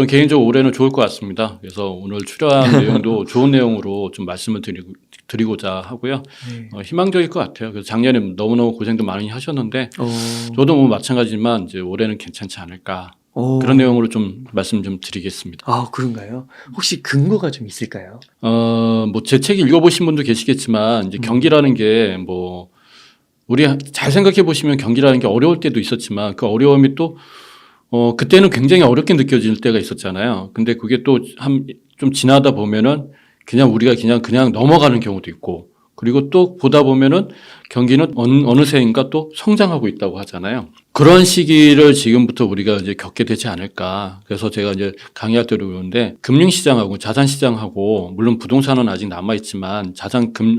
저는 개인적으로 올해는 좋을 것 같습니다. 그래서 오늘 출연한 내용도 좋은 내용으로 좀 말씀을 드리고자 하고요. 네. 희망적일 것 같아요. 그래서 작년에 너무너무 고생도 많이 하셨는데 어. 저도 뭐 마찬가지지만 이제 올해는 괜찮지 않을까 그런 어. 내용으로 좀 말씀 좀 드리겠습니다. 아 그런가요? 혹시 근거가 좀 있을까요? 뭐 제 책 읽어보신 분도 계시겠지만 이제 경기라는 게 뭐 우리 잘 생각해 보시면 경기라는 게 어려울 때도 있었지만 그 어려움이 또 그때는 굉장히 어렵게 느껴질 때가 있었잖아요. 근데 그게 또 좀 지나다 보면은 그냥 우리가 그냥 넘어가는 경우도 있고 그리고 또 보다 보면은 경기는 어느새인가 또 성장하고 있다고 하잖아요. 그런 시기를 지금부터 우리가 이제 겪게 되지 않을까. 그래서 제가 이제 강의할 때도 그러는데 금융시장하고 자산시장하고 물론 부동산은 아직 남아있지만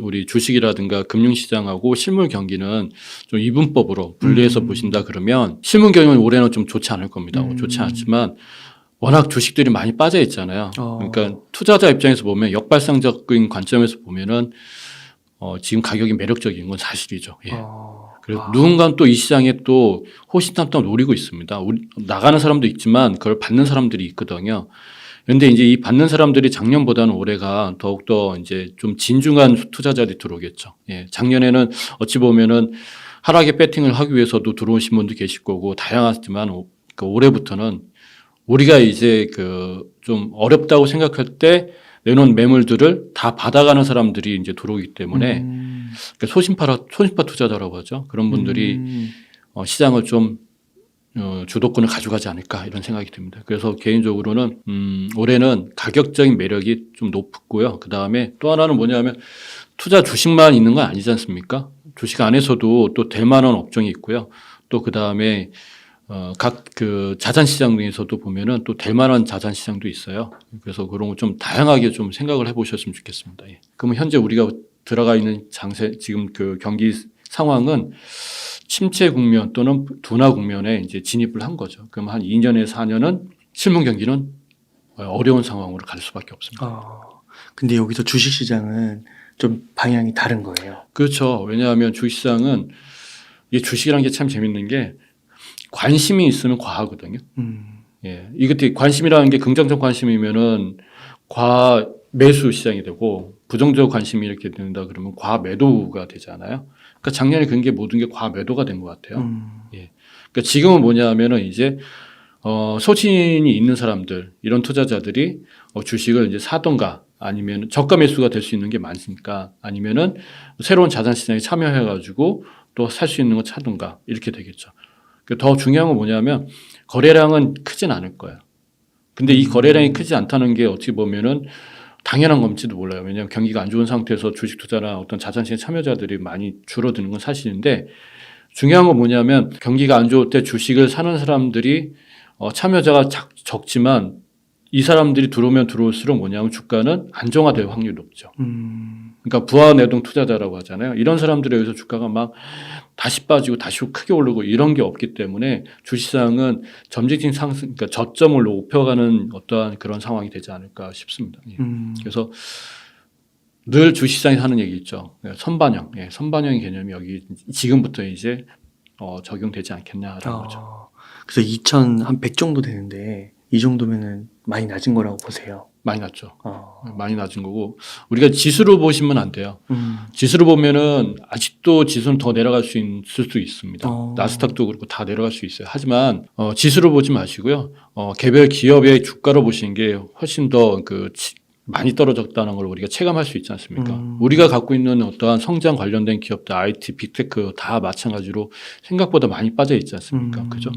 우리 주식이라든가 금융시장하고 실물 경기는 좀 이분법으로 분리해서 보신다 그러면 실물 경기는 올해는 좀 좋지 않을 겁니다. 좋지 않지만 워낙 주식들이 많이 빠져 있잖아요. 그러니까 투자자 입장에서 보면 역발상적인 관점에서 보면은 지금 가격이 매력적인 건 사실이죠. 예. 그래서 누군가는 또 이 시장에 또 호시탐탐 노리고 있습니다. 나가는 사람도 있지만 그걸 받는 사람들이 있거든요. 그런데 이제 이 받는 사람들이 작년보다는 올해가 더욱더 이제 좀 진중한 투자자들이 들어오겠죠. 예. 작년에는 어찌 보면은 하락에 배팅을 하기 위해서도 들어오신 분도 계실 거고 다양하지만 올해부터는 우리가 이제 좀 어렵다고 생각할 때 내놓은 매물들을 다 받아가는 사람들이 이제 들어오기 때문에 그러니까 소신파 투자자라고 하죠. 그런 분들이 시장을 좀 주도권을 가져가지 않을까 이런 생각이 듭니다. 그래서 개인적으로는 올해는 가격적인 매력이 좀 높고요. 그 다음에 또 하나는 뭐냐면 투자 주식만 있는 건 아니지 않습니까? 주식 안에서도 또 될 만한 업종이 있고요. 또 그 다음에 각 자산 시장 중에서도 보면은 또 될 만한 자산 시장도 있어요. 그래서 그런 거 좀 다양하게 좀 생각을 해보셨으면 좋겠습니다. 예. 그러면 현재 우리가 들어가 있는 지금 그 경기 상황은 침체 국면 또는 둔화 국면에 이제 진입을 한 거죠. 그럼 한 2년에서 4년은 실물 경기는 어려운 상황으로 갈 수밖에 없습니다. 근데 여기서 주식시장은 좀 방향이 다른 거예요. 그렇죠. 왜냐하면 주식시장은 이 주식이라는 게 참 재밌는 게 관심이 있으면 과하거든요. 예. 이것도 관심이라는 게 긍정적 관심이면은 과매수 시장이 되고 부정적 관심이 이렇게 된다 그러면 과매도가 되잖아요. 그러니까 작년에 그런 게 모든 게 과매도가 된 것 같아요. 예. 그러니까 지금은 뭐냐면은 이제 소신이 있는 사람들 이런 투자자들이 주식을 이제 사던가 아니면 저가 매수가 될 수 있는 게 많으니까 아니면은 새로운 자산 시장에 참여해 가지고 또 살 수 있는 거 사든가 이렇게 되겠죠. 더 중요한 건 뭐냐면 거래량은 크진 않을 거예요. 근데 이 거래량이 크지 않다는 게 어떻게 보면은 당연한 건지도 몰라요. 왜냐하면 경기가 안 좋은 상태에서 주식 투자나 어떤 자산시장 참여자들이 많이 줄어드는 건 사실인데 중요한 건 뭐냐면 경기가 안 좋을 때 주식을 사는 사람들이 참여자가 적지만 이 사람들이 들어오면 들어올수록 뭐냐면 주가는 안정화될 확률이 높죠. 그러니까 부하내동 투자자라고 하잖아요. 이런 사람들에 의해서 주가가 막 다시 빠지고 다시 크게 오르고 이런 게 없기 때문에 주식시장은 점진적 상승, 그러니까 저점을 높여가는 어떠한 그런 상황이 되지 않을까 싶습니다. 예. 그래서 늘 주식시장에서 하는 얘기 있죠. 선반영, 선반영의 개념이 여기 지금부터 이제 적용되지 않겠냐라는 거죠. 그래서 2,100 정도 되는데 이 정도면은 많이 낮은 거라고 보세요. 많이 낮죠. 많이 낮은 거고 우리가 지수로 보시면 안 돼요. 지수로 보면은 아직도 지수는 더 내려갈 수 있을 수도 있습니다. 나스닥도 그렇고 다 내려갈 수 있어요. 하지만 지수로 보지 마시고요. 개별 기업의 주가로 보시는 게 훨씬 더 많이 떨어졌다는 걸 우리가 체감할 수 있지 않습니까? 우리가 갖고 있는 어떠한 성장 관련된 기업들, IT, 빅테크 다 마찬가지로 생각보다 많이 빠져 있지 않습니까? 그죠?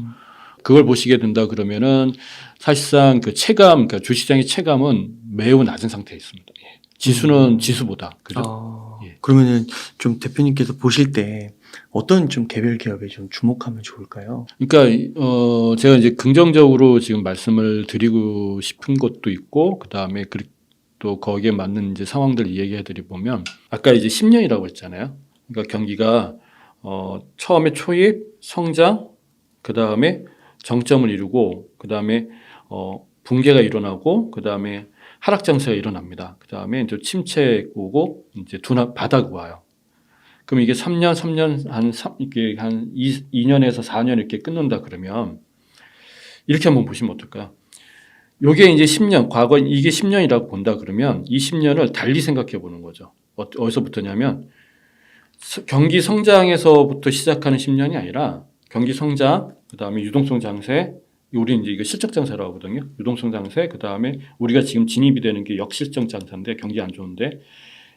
그걸 보시게 된다 그러면은 사실상 그러니까 주식시장의 체감은 매우 낮은 상태에 있습니다. 예. 지수는 지수보다. 그죠? 예. 그러면은 좀 대표님께서 보실 때 어떤 좀 개별 기업에 좀 주목하면 좋을까요? 그러니까 제가 이제 긍정적으로 지금 말씀을 드리고 싶은 것도 있고 그다음에 또 거기에 맞는 이제 상황들 얘기해 드리 보면 아까 이제 10년이라고 했잖아요. 그러니까 경기가 처음에 초입, 성장, 그다음에 정점을 이루고 그다음에 붕괴가 일어나고 그다음에 하락 장세가 일어납니다. 그다음에 이제 침체 오고 이제 바닥 와요. 그럼 이게 3년 이게 한 2년에서 4년 이렇게 끊는다 그러면 이렇게 한번 보시면 어떨까요? 요게 이제 10년, 과거 이게 10년이라고 본다 그러면 이 10년을 달리 생각해 보는 거죠. 어디서부터냐면 경기 성장에서부터 시작하는 10년이 아니라 경기 성장, 그다음에 유동성 장세, 우리 이제 이거 실적 장세라고 하거든요. 유동성 장세, 그다음에 우리가 지금 진입이 되는 게 역실적 장세인데 경기 안 좋은데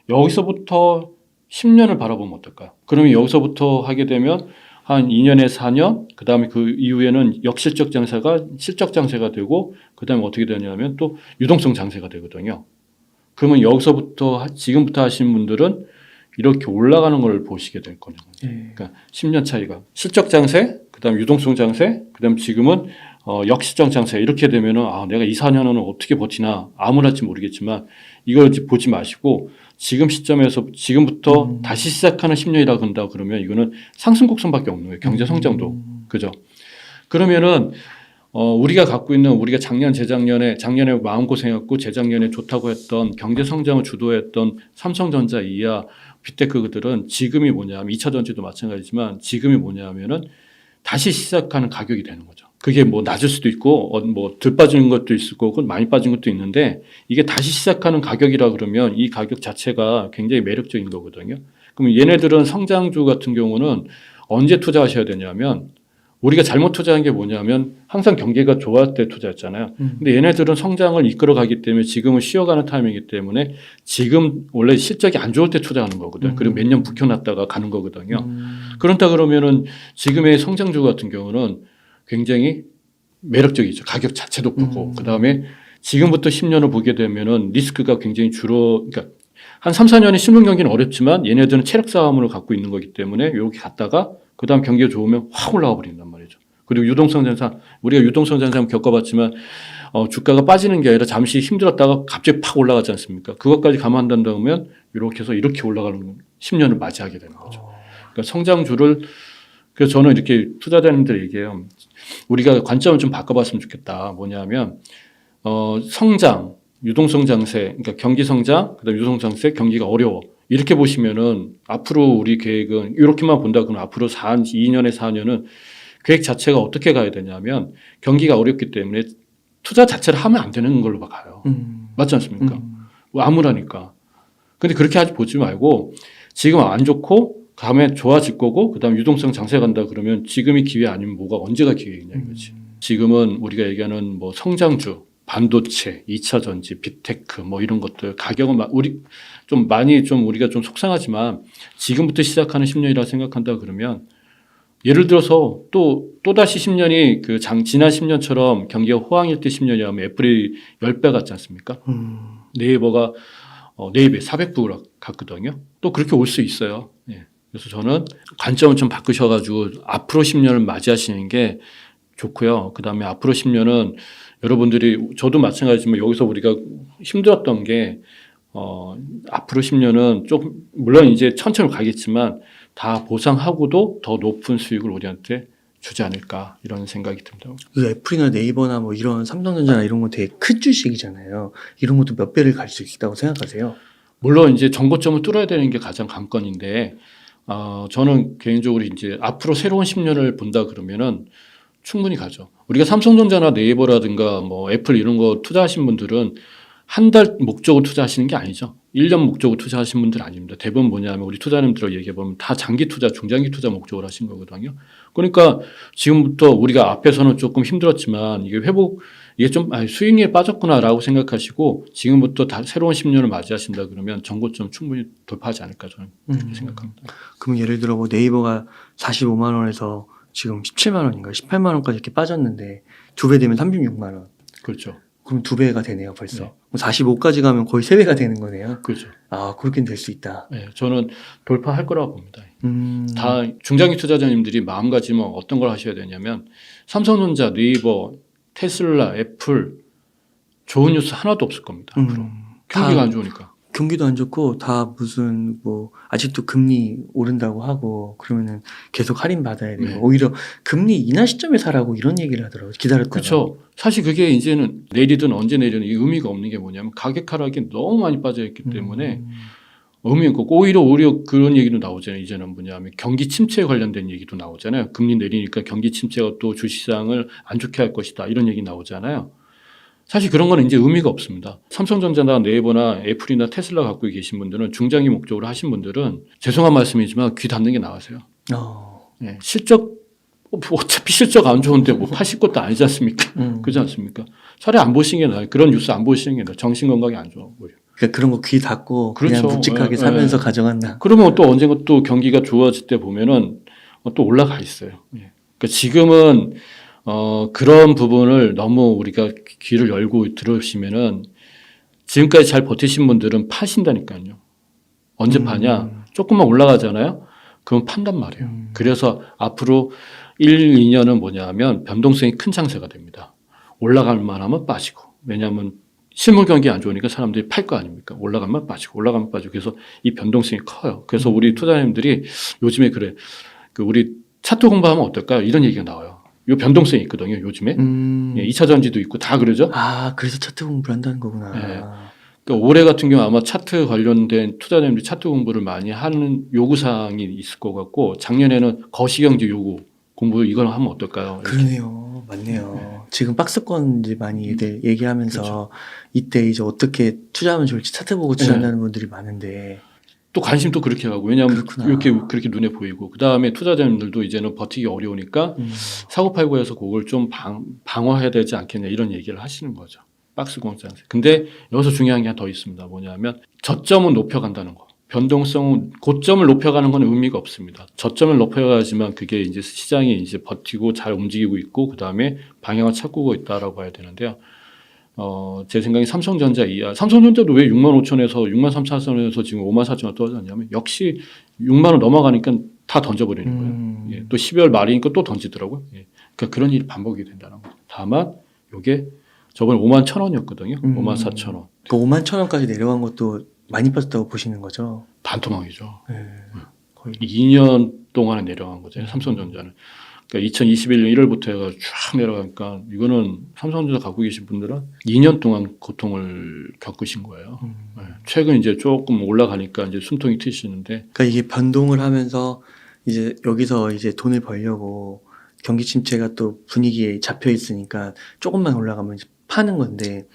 여기서부터 10년을 바라보면 어떨까요? 그러면 여기서부터 하게 되면 한 2년에서 4년, 그다음에 그 이후에는 역실적 장세가 실적 장세가 되고 그다음에 어떻게 되냐면 또 유동성 장세가 되거든요. 그러면 여기서부터 지금부터 하시는 분들은 이렇게 올라가는 걸 보시게 될 거예요. 예. 그러니까 10년 차이가 실적 장세, 그다음 유동성 장세, 그다음 지금은 역실적 장세 이렇게 되면은 내가 2, 4년은 어떻게 버티나 아무랄지 모르겠지만 이걸 보지 마시고 지금 시점에서 지금부터 다시 시작하는 10년이라 그런다 그러면 이거는 상승 곡선밖에 없는 거예요. 경제 성장도 그죠? 그러면은 우리가 갖고 있는 우리가 작년에 마음고생했고 재작년에 좋다고 했던 경제 성장을 주도했던 삼성전자, 이하, 빅테크들은 지금이 뭐냐면 2차 전지도 마찬가지지만 지금이 뭐냐면은 다시 시작하는 가격이 되는 거죠. 그게 뭐 낮을 수도 있고 뭐 덜 빠지는 것도 있을 거고 많이 빠진 것도 있는데 이게 다시 시작하는 가격이라 그러면 이 가격 자체가 굉장히 매력적인 거거든요. 그럼 얘네들은 성장주 같은 경우는 언제 투자하셔야 되냐면 우리가 잘못 투자한 게 뭐냐면 항상 경기가 좋을 때 투자했잖아요. 근데 얘네들은 성장을 이끌어 가기 때문에 지금은 쉬어가는 타임이기 때문에 지금 원래 실적이 안 좋을 때 투자하는 거거든요. 그리고 몇 년 묵혀놨다가 가는 거거든요. 그렇다 그러면은 지금의 성장주 같은 경우는 굉장히 매력적이죠. 가격 자체도 보고 그다음에 지금부터 10년을 보게 되면은 리스크가 굉장히 그러니까 한 3, 4년의 신흥 경기는 어렵지만 얘네들은 체력 싸움을 갖고 있는 거기 때문에 이렇게 갔다가 그다음 경기가 좋으면 확 올라가 버린단 말이죠. 그리고 유동성 장세 우리가 유동성 장세 한번 겪어봤지만 주가가 빠지는 게 아니라 잠시 힘들었다가 갑자기 팍 올라가지 않습니까? 그것까지 감안한다면 이렇게 해서 이렇게 올라가는 10년을 맞이하게 되는 거죠. 그러니까 성장주를 그래서 저는 이렇게 투자자님들 얘기해요. 우리가 관점을 좀 바꿔봤으면 좋겠다. 뭐냐면 성장, 유동성 장세, 그러니까 경기 성장, 그다음 유동성 장세, 경기가 어려워. 이렇게 보시면은 앞으로 우리 계획은 이렇게만 본다 그러면 앞으로 2년에 4년은 계획 자체가 어떻게 가야 되냐면 경기가 어렵기 때문에 투자 자체를 하면 안 되는 걸로 가요. 맞지 않습니까? 암울하니까. 근데 그렇게 보지 말고 지금 안 좋고 다음에 좋아질 거고 그다음 유동성 장세 간다 그러면 지금이 기회 아니면 뭐가 언제가 기회이냐 이거지. 지금은 우리가 얘기하는 뭐 성장주, 반도체, 2차 전지, 빅테크 뭐 이런 것들 가격은 우리 좀 많이 좀 우리가 좀 속상하지만 지금부터 시작하는 10년이라 생각한다 그러면 예를 들어서 또다시 10년이 지난 10년처럼 경기가 호황일 때 10년이라면 애플이 10배 같지 않습니까? 네이버가 네이버에 400불 갔거든요. 또 그렇게 올 수 있어요. 예. 그래서 저는 관점을 좀 바꾸셔가지고 앞으로 10년을 맞이하시는 게 좋고요. 그 다음에 앞으로 10년은 여러분들이 저도 마찬가지지만 여기서 우리가 힘들었던 게 앞으로 10년은 좀 물론 이제 천천히 가겠지만 다 보상하고도 더 높은 수익을 우리한테 주지 않을까 이런 생각이 듭니다. 그 애플이나 네이버나 뭐 이런 삼성전자나 이런 거 되게 큰 주식이잖아요. 이런 것도 몇 배를 갈 수 있다고 생각하세요? 물론 이제 정고점을 뚫어야 되는 게 가장 관건인데 저는 개인적으로 이제 앞으로 새로운 10년을 본다 그러면은 충분히 가죠. 우리가 삼성전자나 네이버라든가 뭐 애플 이런 거 투자하신 분들은 한 달 목적으로 투자하시는 게 아니죠. 1년 목적으로 투자하신 분들 아닙니다. 대부분 뭐냐면 우리 투자님들 얘기해 보면 다 장기 투자, 중장기 투자 목적으로 하신 거거든요. 그러니까 지금부터 우리가 앞에서는 조금 힘들었지만 이게 좀 수익률에 빠졌구나라고 생각하시고 지금부터 새로운 10년을 맞이하신다 그러면 정고점 충분히 돌파하지 않을까 저는 그렇게 생각합니다. 그럼 예를 들어 뭐 네이버가 45만 원에서 지금 17만 원인가 18만 원까지 이렇게 빠졌는데 2배 되면 36만 원. 그렇죠. 그럼 2배가 되네요 벌써. 네. 45까지 가면 거의 3배가 되는 거네요. 그렇죠. 그렇게는 될 수 있다. 네, 저는 돌파할 거라고 봅니다. 다 중장기 투자자님들이 마음가짐은 어떤 걸 하셔야 되냐면 삼성전자, 네이버, 테슬라, 애플 좋은 뉴스 하나도 없을 겁니다. 앞으로. 경기가 안 좋으니까. 경기도 안 좋고 다 무슨 뭐 아직도 금리 오른다고 하고 그러면은 계속 할인 받아야 되고 네. 오히려 금리 인하 시점에 사라고 이런 얘기를 하더라고요. 기다렸다가. 그렇죠. 사실 그게 이제는 내리든 언제 내리든 의미가 없는 게 뭐냐면 가격 하락이 너무 많이 빠져 있기 때문에 의미가 없고 오히려 그런 얘기도 나오잖아요. 이제는 뭐냐면 경기 침체에 관련된 얘기도 나오잖아요. 금리 내리니까 경기 침체가 또 주식시장을 안 좋게 할 것이다. 이런 얘기 나오잖아요. 사실 그런 거는 이제 의미가 없습니다. 삼성전자나 네이버나 애플이나 테슬라 갖고 계신 분들은 중장기 목적으로 하신 분들은 죄송한 말씀이지만 귀 닫는 게 나으세요. 예, 실적 어차피 실적 안 좋은데 뭐 파실 것도 아니지 않습니까? 그렇지 않습니까? 차라리 안 보시는 게 나아요. 그런 뉴스 안 보시는 게 나아요. 정신 건강에 안 좋아 보여. 그러니까 그런 거 귀 닫고 그렇죠. 그냥 묵직하게 예, 사면서 예. 가져간다. 그러면 또 언젠가 또 경기가 좋아질 때 보면은 또 올라가 있어요. 예. 그러니까 지금은 그런 부분을 너무 우리가 귀를 열고 들으시면은 지금까지 잘 버티신 분들은 파신다니까요. 언제 파냐? 조금만 올라가잖아요. 그럼 판단 말이에요. 그래서 앞으로 1, 2년은 뭐냐 하면 변동성이 큰 장세가 됩니다. 올라갈 만하면 빠지고. 왜냐하면 실물 경기 안 좋으니까 사람들이 팔 거 아닙니까? 올라가면 빠지고 올라가면 빠지고. 그래서 이 변동성이 커요. 그래서 우리 투자자님들이 요즘에 그래. 우리 차트 공부하면 어떨까요? 이런 얘기가 나와요. 요 변동성이 있거든요. 요즘에. 예, 2차 전지도 있고 다 그러죠. 그래서 차트 공부를 한다는 거구나. 예. 그러니까 올해 같은 경우 아마 차트 관련된 투자자님들이 차트 공부를 많이 하는 요구사항이 있을 것 같고 작년에는 거시경제 요구 공부 이걸 하면 어떨까요? 이렇게. 그러네요. 맞네요. 지금 박스권 이제 많이 얘기하면서 그렇죠. 이때 이제 어떻게 투자하면 좋을지 차트 보고 투자한다는 분들이 많은데 또 관심 또 그렇게 가고 왜냐하면 그렇구나. 그렇게 눈에 보이고 그 다음에 투자자님들도 이제는 버티기 어려우니까 사고팔고해서 그걸 좀 방어해야 되지 않겠냐 이런 얘기를 하시는 거죠. 박스 공장세. 근데 여기서 중요한 게 하나 더 있습니다. 뭐냐면 저점은 높여간다는 거. 변동성은 고점을 높여가는 건 의미가 없습니다. 저점을 높여가지만 그게 이제 시장이 이제 버티고 잘 움직이고 있고 그 다음에 방향을 찾고 있다라고 봐야 되는데요. 제 생각에 삼성전자 이하. 삼성전자도 왜 6만 5천에서 6만 3천 원에서 지금 5만 4천 원 떨어졌냐면 역시 6만 원 넘어가니까 다 던져버리는 거예요. 예, 또 12월 말이니까 또 던지더라고요. 예. 그러니까 그런 일이 반복이 된다는 거죠. 다만 이게 저번에 5만 1천 원이었거든요. 5만 4천 원. 그 5만 천 원까지 내려간 것도 많이 빠졌다고 보시는 거죠? 반토막이죠. 네. 거의 2년 동안에 내려간 거죠. 삼성전자는. 그러니까 2021년 1월부터 해가 쫙 내려가니까 이거는 삼성전자 갖고 계신 분들은 2년 동안 고통을 겪으신 거예요. 네. 최근 이제 조금 올라가니까 이제 숨통이 트이시는데. 그러니까 이게 변동을 하면서 이제 여기서 이제 돈을 벌려고 경기 침체가 또 분위기에 잡혀 있으니까 조금만 올라가면 이제 파는 건데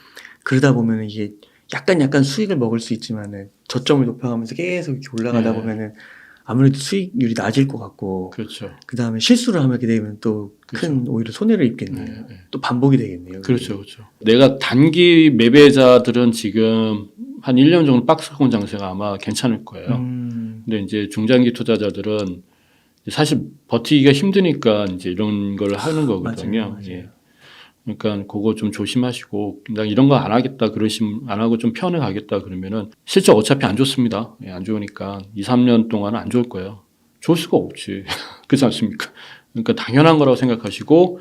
그러다 보면 이게 약간 수익을 먹을 수 있지만은 저점을 높여가면서 계속 이렇게 올라가다 네. 보면은 아무래도 수익률이 낮을 것 같고 그렇죠. 그 다음에 실수를 하게 되면 또 큰 오히려 손해를 입겠네요. 네, 네. 또 반복이 되겠네요. 그렇죠, 그렇죠. 내가 단기 매매자들은 지금 한 1년 정도 박스권 장세가 아마 괜찮을 거예요. 근데 이제 중장기 투자자들은 사실 버티기가 힘드니까 이제 이런 걸 하는 거거든요. 맞아요. 예. 그러니까 그거 좀 조심하시고 나 이런 거 안 하겠다 안 하고 좀 편해 가겠다 그러면은 실적 어차피 안 좋습니다. 예, 안 좋으니까 2, 3년 동안은 안 좋을 거예요. 좋을 수가 없지. 그렇지 않습니까? 그러니까 당연한 거라고 생각하시고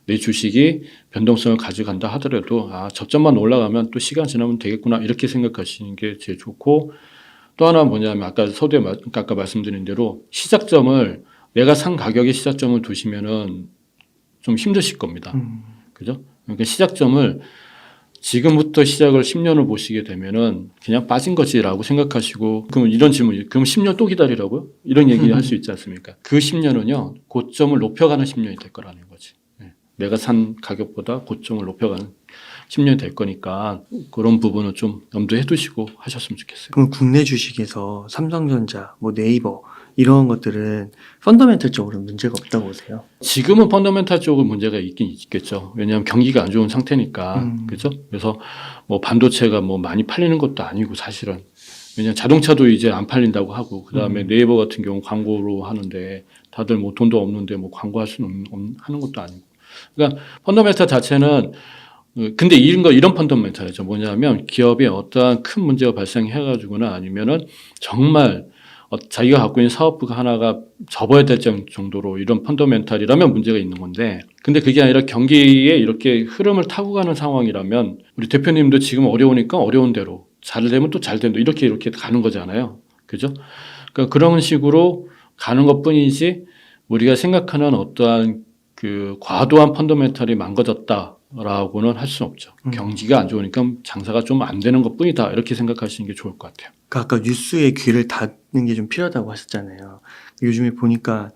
내 주식이 변동성을 가져간다 하더라도 저점만 올라가면 또 시간 지나면 되겠구나 이렇게 생각하시는 게 제일 좋고 또 하나 뭐냐면 아까 아까 말씀드린 대로 시작점을 내가 산 가격의 시작점을 두시면은 좀 힘드실 겁니다. 그죠? 그러니까 시작점을 지금부터 시작을 10년을 보시게 되면은 그냥 빠진 거지라고 생각하시고 그럼 이런 질문이 그럼 10년 또 기다리라고요? 이런 얘기 할 수 있지 않습니까? 그 10년은요 고점을 높여가는 10년이 될 거라는 거지. 내가 산 가격보다 고점을 높여가는 10년이 될 거니까 그런 부분은 좀 염두해 두시고 하셨으면 좋겠어요. 그럼 국내 주식에서 삼성전자, 뭐 네이버 이런 것들은 펀더멘털적으로 문제가 없다고 보세요? 지금은 펀더멘탈 쪽은 문제가 있긴 있겠죠. 왜냐하면 경기가 안 좋은 상태니까. 그렇죠? 그래서 뭐 반도체가 뭐 많이 팔리는 것도 아니고 사실은. 왜냐하면 자동차도 이제 안 팔린다고 하고 그다음에 네이버 같은 경우 광고로 하는데 다들 뭐 돈도 없는데 뭐 광고할 수는 하는 것도 아니고. 그러니까 펀더멘탈 자체는 근데 이런 펀더멘탈이죠. 뭐냐면 기업에 어떠한 큰 문제가 발생해가지고나 아니면은 정말 자기가 갖고 있는 사업부가 하나가 접어야 될 정도로 이런 펀더멘탈이라면 문제가 있는 건데 근데 그게 아니라 경기에 이렇게 흐름을 타고 가는 상황이라면 우리 대표님도 지금 어려우니까 어려운 대로 잘 되면 또 잘 된다 이렇게 가는 거잖아요. 그죠? 그러니까 그런 식으로 가는 것 뿐이지 우리가 생각하는 어떠한 그 과도한 펀더멘탈이 망가졌다라고는 할 수는 없죠. 경기가 안 좋으니까 장사가 좀 안 되는 것 뿐이다 이렇게 생각하시는 게 좋을 것 같아요. 아까 뉴스에 귀를 닫는 게 좀 필요하다고 하셨잖아요. 요즘에 보니까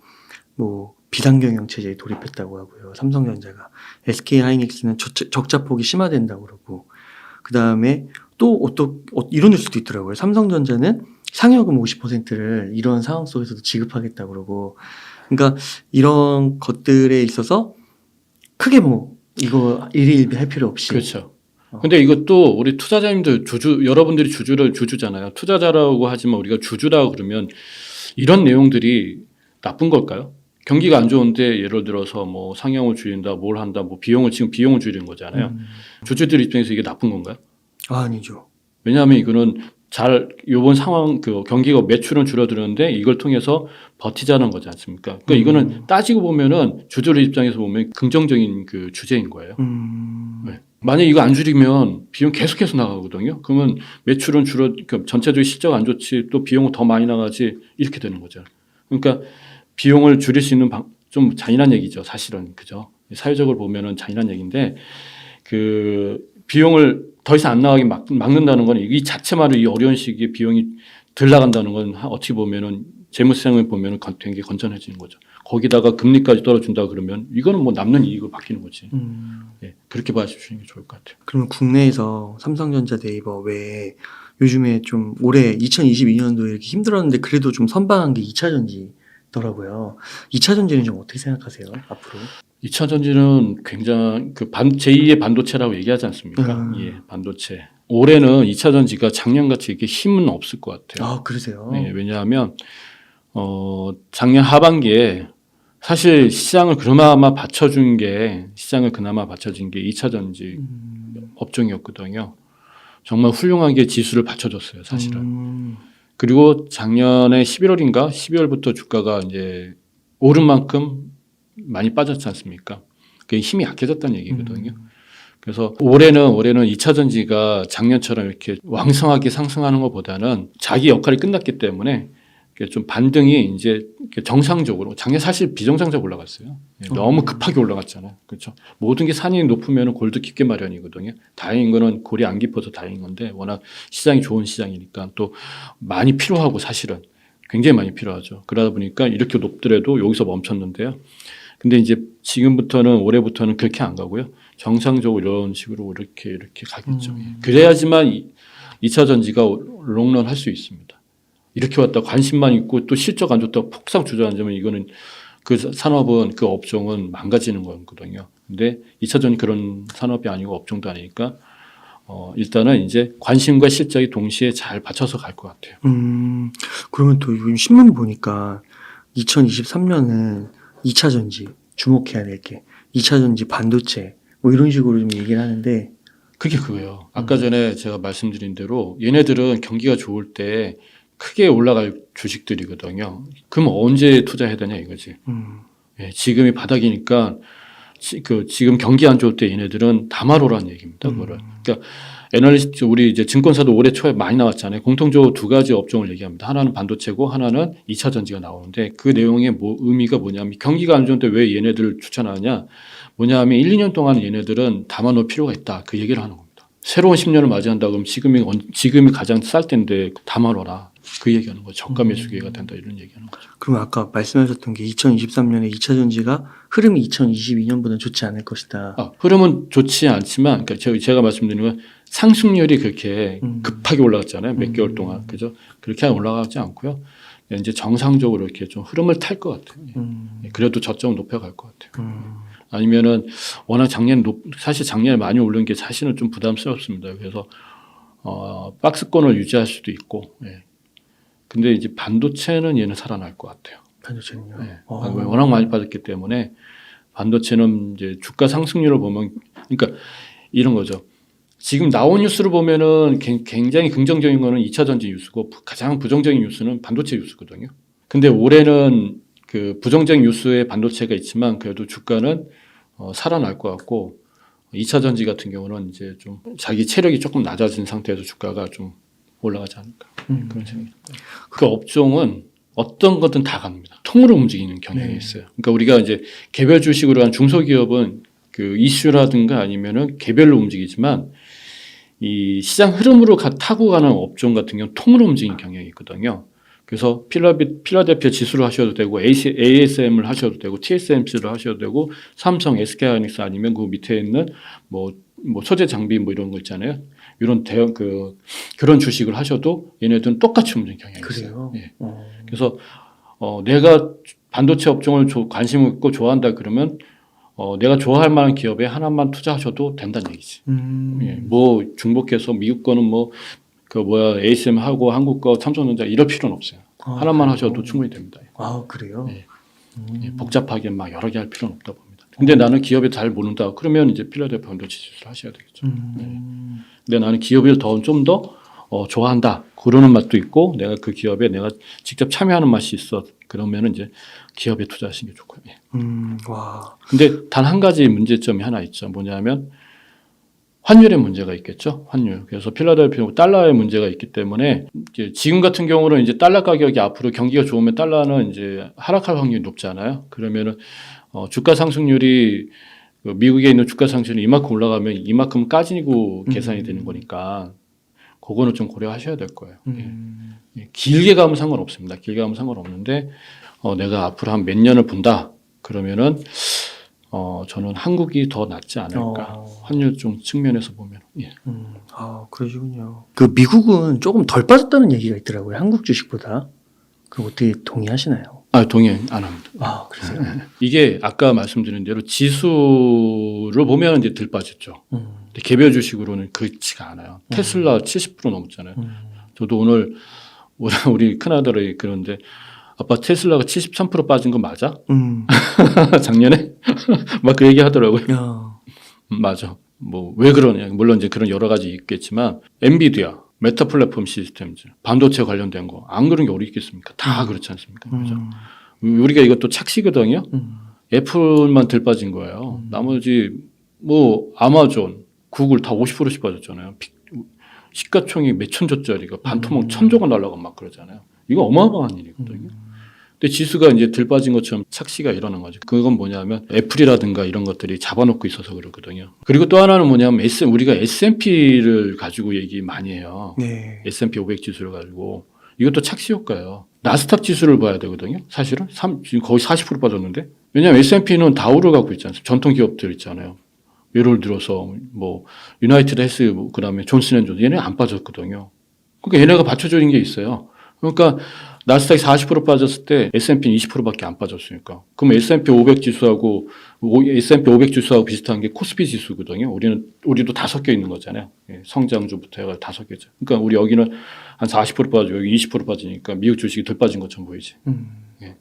뭐 비상경영 체제에 돌입했다고 하고요. 삼성전자가. SK 하이닉스는 적자폭이 심화된다고 그러고, 그 다음에 또 이런 뉴스도 있더라고요. 삼성전자는 상여금 50%를 이런 상황 속에서도 지급하겠다고 그러고, 그러니까 이런 것들에 있어서 크게 뭐 이거 일일비 할 필요 없이. 그렇죠. 근데 이것도 우리 투자자님들 여러분들이 주주잖아요. 투자자라고 하지만 우리가 주주라고 그러면 이런 내용들이 나쁜 걸까요? 경기가 안 좋은데 예를 들어서 뭐 상향을 줄인다, 뭘 한다, 뭐 지금 비용을 줄이는 거잖아요. 주주들 입장에서 이게 나쁜 건가요? 아니죠. 왜냐하면 이거는 요번 상황 경기가 매출은 줄어드는데 이걸 통해서 버티자는 거지 않습니까? 그러니까 이거는 따지고 보면은 주주들 입장에서 보면 긍정적인 그 주제인 거예요. 네. 만약 이거 안 줄이면 비용 계속해서 나가거든요. 그러면 매출은 그러니까 전체적인 실적 안 좋지 또 비용은 더 많이 나가지 이렇게 되는 거죠. 그러니까 비용을 줄일 수 있는 좀 잔인한 얘기죠. 사실은 그죠. 사회적으로 보면은 잔인한 얘기인데 그 비용을 더 이상 안 나가게 막는다는 건 이 자체만으로 이 어려운 시기에 비용이 덜 나간다는 건 어떻게 보면은 재무시장을 보면은 되게 건전해지는 거죠. 거기다가 금리까지 떨어진다 그러면 이거는 뭐 남는 이익을 받기는 거지. 예, 그렇게 봐주시는 게 좋을 것 같아요. 그러면 국내에서 삼성전자, 네이버 외에 요즘에 좀 올해 2022년도에 이렇게 힘들었는데 그래도 좀 선방한 게 2차 전지더라고요. 2차 전지는 좀 어떻게 생각하세요? 앞으로? 2차 전지는 굉장히 제2의 반도체라고 얘기하지 않습니까? 예, 반도체. 올해는 2차 전지가 작년같이 이렇게 힘은 없을 것 같아요. 아, 그러세요? 예, 왜냐하면 작년 하반기에 사실 시장을 그나마 받쳐준 게 2차 전지 업종이었거든요. 정말 훌륭하게 지수를 받쳐줬어요, 사실은. 그리고 작년에 11월인가 12월부터 주가가 이제 오른 만큼 많이 빠졌지 않습니까? 그게 힘이 약해졌다는 얘기거든요. 그래서 올해는 2차 전지가 작년처럼 이렇게 왕성하게 상승하는 것보다는 자기 역할이 끝났기 때문에 좀 반등이 이제 정상적으로 작년 사실 비정상적으로 올라갔어요. 너무 급하게 올라갔잖아요. 그렇죠. 모든 게 산이 높으면 골도 깊게 마련이거든요. 다행인 거는 골이 안 깊어서 다행인 건데 워낙 시장이 좋은 시장이니까 또 많이 필요하고 사실은 굉장히 많이 필요하죠. 그러다 보니까 이렇게 높더라도 여기서 멈췄는데요. 근데 이제 올해부터는 그렇게 안 가고요. 정상적으로 이런 식으로 이렇게 가겠죠. 그래야지만 2차 전지가 롱런 할 수 있습니다. 이렇게 왔다 관심만 있고 또 실적 안 좋다고 폭삭 주저앉으면 이거는 그 산업은 그 업종은 망가지는 거거든요. 근데 2차 전지 그런 산업이 아니고 업종도 아니니까 일단은 이제 관심과 실적이 동시에 잘 받쳐서 갈 것 같아요. 그러면 또 요즘 신문 보니까 2023년은 2차 전지 주목해야 될 게 2차 전지 반도체 뭐 이런 식으로 좀 얘기를 하는데 그게 그거예요. 아까 전에 제가 말씀드린 대로 얘네들은 경기가 좋을 때 크게 올라갈 주식들이거든요. 그럼 언제 투자해야 되냐 이거지. 예, 지금이 바닥이니까 지금 경기 안 좋을 때 얘네들은 담아로라는 얘기입니다. 그거를. 그러니까 애널리스트 우리 이제 증권사도 올해 초에 많이 나왔잖아요. 공통적으로 두 가지 업종을 얘기합니다. 하나는 반도체고 하나는 2차 전지가 나오는데 그 내용의 의미가 뭐냐면 경기가 안 좋은데 왜 얘네들을 추천하냐 뭐냐면 1, 2년 동안 얘네들은 담아놓을 필요가 있다. 그 얘기를 하는 겁니다. 새로운 10년을 맞이한다 그러면 지금이 가장 쌀 때인데 담아놓으라. 그 얘기하는 거죠. 저가 매수 기회가 된다 이런 얘기하는 거죠. 그럼 아까 말씀하셨던 게 2023년에 2차 전지가 흐름이 2022년보다는 좋지 않을 것이다. 흐름은 좋지 않지만 그러니까 제가 말씀드리는 건 상승률이 그렇게 급하게 올라갔잖아요. 몇 개월 동안. 그죠? 그렇게 올라가지 않고요. 이제 정상적으로 이렇게 좀 흐름을 탈 것 같아요. 그래도 저점을 높여갈 것 같아요. 아니면은 워낙 사실 작년에 많이 오른 게 사실은 좀 부담스럽습니다. 그래서 박스권을 유지할 수도 있고. 예. 근데 이제 반도체는 얘는 살아날 것 같아요. 반도체는요? 네. 워낙 많이 빠졌기 때문에 반도체는 이제 주가 상승률을 보면 그러니까 이런 거죠. 지금 나온 뉴스를 보면은 굉장히 긍정적인 거는 2차 전지 뉴스고 가장 부정적인 뉴스는 반도체 뉴스거든요. 근데 올해는 그 부정적인 뉴스에 반도체가 있지만 그래도 주가는 살아날 것 같고 2차 전지 같은 경우는 이제 좀 자기 체력이 조금 낮아진 상태에서 주가가 좀 올라가지 않을까 그런 생각입니다. 그 업종은 어떤 것든 다 갑니다. 통으로 움직이는 경향이 있어요. 그러니까 우리가 이제 개별 주식으로 한 중소기업은 그 이슈라든가 아니면은 개별로 움직이지만 이 시장 흐름으로 타고 가는 업종 같은 경우는 통으로 움직이는 경향이 있거든요. 그래서 필라델피아 지수를 하셔도 되고 ASM을 하셔도 되고 TSMC를 하셔도 되고 삼성, SK하이닉스 아니면 그 밑에 있는 뭐 소재 장비 뭐 이런 거 있잖아요. 이런 대형 그런 주식을 하셔도 얘네들은 똑같이 움직이는 경향이 있어요. 그래요? 예. 그래서 내가 반도체 업종을 관심 있고 좋아한다 그러면 내가 좋아할 만한 기업에 하나만 투자하셔도 된다는 얘기지. 예. 뭐 중복해서 미국 거는 뭐 ASM 하고 한국 거 삼성전자 이럴 필요는 없어요. 하나만 그래요? 하셔도 충분히 됩니다. 아, 그래요? 예. 예, 복잡하게 막 여러 개 할 필요는 없다 봅니다. 근데 나는 기업에 잘 모른다. 그러면 이제 필라델피아 반도체 지수를 하셔야 되겠죠. 근데 나는 기업을 좀 더 좋아한다. 그러는 맛도 있고 내가 그 기업에 내가 직접 참여하는 맛이 있어. 그러면은 이제 기업에 투자하시는 게 좋고요. 예. 와. 근데 단 한 가지 문제점이 하나 있죠. 뭐냐면 환율의 문제가 있겠죠. 환율. 그래서 필라델피아 달러의 문제가 있기 때문에 이제 지금 같은 경우는 이제 달러 가격이 앞으로 경기가 좋으면 달러는 이제 하락할 확률이 높잖아요. 그러면은 주가 상승률이 미국에 있는 주가 상승률이 이만큼 올라가면 이만큼 까지고 계산이 되는 거니까 그거는 좀 고려하셔야 될 거예요. 예. 길게 가면 상관없습니다. 길게 가면 상관없는데 내가 앞으로 한 몇 년을 본다. 그러면은 저는 한국이 더 낫지 않을까. 환율 좀 측면에서 보면. 예. 아, 그러시군요. 그 미국은 조금 덜 빠졌다는 얘기가 있더라고요. 한국 주식보다. 그럼 어떻게 동의하시나요? 동의 안 합니다. 아, 그러세요? 이게 아까 말씀드린 대로 지수를 보면 이제 덜 빠졌죠. 근데 개별 주식으로는 그렇지가 않아요. 테슬라 70% 넘었잖아요. 저도 오늘 우리 큰아들이 그런데 아빠 테슬라가 73% 빠진 거 맞아? 작년에? 막 그 얘기 하더라고요. 야. 맞아. 뭐 왜 그러냐. 물론 이제 그런 여러 가지 있겠지만 엔비디아, 메타 플랫폼 시스템즈, 반도체 관련된 거 안 그런 게 어디 있겠습니까? 다 그렇지 않습니까? 그죠? 우리가 이것도 착시거든요. 애플만 덜 빠진 거예요. 나머지 뭐 아마존, 구글 다 50%씩 빠졌잖아요. 시가총액 몇천조짜리가 반토막 천조가 날라가고 막 그러잖아요. 이거 어마어마한 일이거든요. 근데 지수가 이제 덜 빠진 것처럼 착시가 일어난 거죠. 그건 뭐냐면 애플이라든가 이런 것들이 잡아놓고 있어서 그렇거든요. 그리고 또 하나는 뭐냐면 우리가 S&P를 가지고 얘기 많이 해요. 네. S&P 500 지수를 가지고. 이것도 착시 효과예요. 나스닥 지수를 봐야 되거든요. 사실은 지금 거의 40% 빠졌는데. 왜냐하면 S&P는 다우를 갖고 있지 않습니까? 전통 기업들 있잖아요. 예를 들어서 뭐 유나이티드 헬스 그다음에 존슨앤존슨 얘네 안 빠졌거든요. 그러니까 얘네가 받쳐주는 게 있어요. 그러니까 나스닥이 40% 빠졌을 때 S&P는 20%밖에 안 빠졌으니까. 그럼 S&P 500 지수하고 비슷한 게 코스피 지수거든요. 우리도 다 섞여 있는 거잖아요. 성장주부터 해가 다 섞여 있죠. 그러니까 우리 여기는 한 40% 빠지고 여기 20% 빠지니까 미국 주식이 덜 빠진 것처럼 보이지.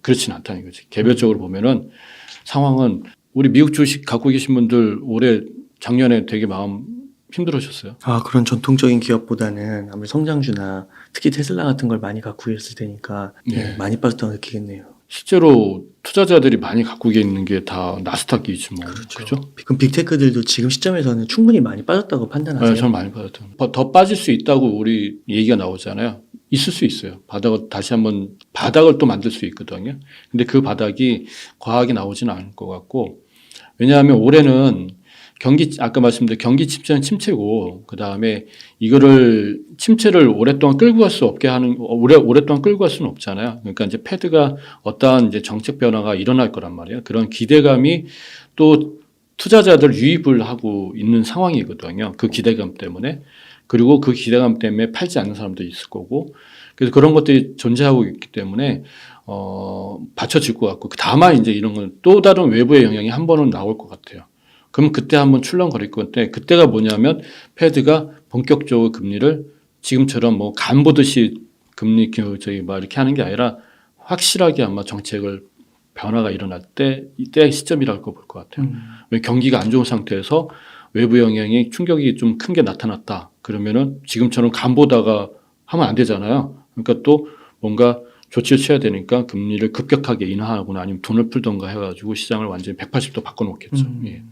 그렇진 않다는 거지. 개별적으로 보면은 상황은 우리 미국 주식 갖고 계신 분들 작년에 되게 마음 힘들으셨어요. 아, 그런 전통적인 기업보다는 아무리 성장주나 특히 테슬라 같은 걸 많이 갖고 있을 테니까 네. 많이 빠졌다고 느끼겠네요. 실제로 투자자들이 많이 갖고 있는 게 다 나스닥이지 뭐. 그렇죠? 그럼 빅테크들도 지금 시점에서는 충분히 많이 빠졌다고 판단하세요? 네, 저는 많이 빠졌죠. 더 빠질 수 있다고 우리 얘기가 나오잖아요. 있을 수 있어요. 바닥을 또 만들 수 있거든요. 근데 그 바닥이 과하게 나오지는 않을 것 같고, 왜냐하면 올해는 아까 말씀드린 경기 침체는 침체고, 그 다음에 이거를 침체를 오랫동안 끌고 갈 수 없게 오랫동안 끌고 갈 수는 없잖아요. 그러니까 이제 패드가 어떠한 이제 정책 변화가 일어날 거란 말이에요. 그런 기대감이 또 투자자들 유입을 하고 있는 상황이거든요. 그 기대감 때문에. 그리고 그 기대감 때문에 팔지 않는 사람도 있을 거고. 그래서 그런 것들이 존재하고 있기 때문에, 받쳐질 것 같고. 다만 이제 이런 건 또 다른 외부의 영향이 한 번은 나올 것 같아요. 그럼 그때 한번 출렁거릴 건데, 그때가 뭐냐면 패드가 본격적으로 금리를 지금처럼 뭐 간 보듯이 금리 이렇게 하는 게 아니라 확실하게 아마 정책을 변화가 일어날 때 이때 시점이라고 볼 것 같아요. 왜 경기가 안 좋은 상태에서 외부 영향이 충격이 좀 큰 게 나타났다. 그러면은 지금처럼 간 보다가 하면 안 되잖아요. 그러니까 또 뭔가 조치를 취해야 되니까 금리를 급격하게 인하하거나 아니면 돈을 풀던가 해가지고 시장을 완전히 180도 바꿔놓겠죠. 예.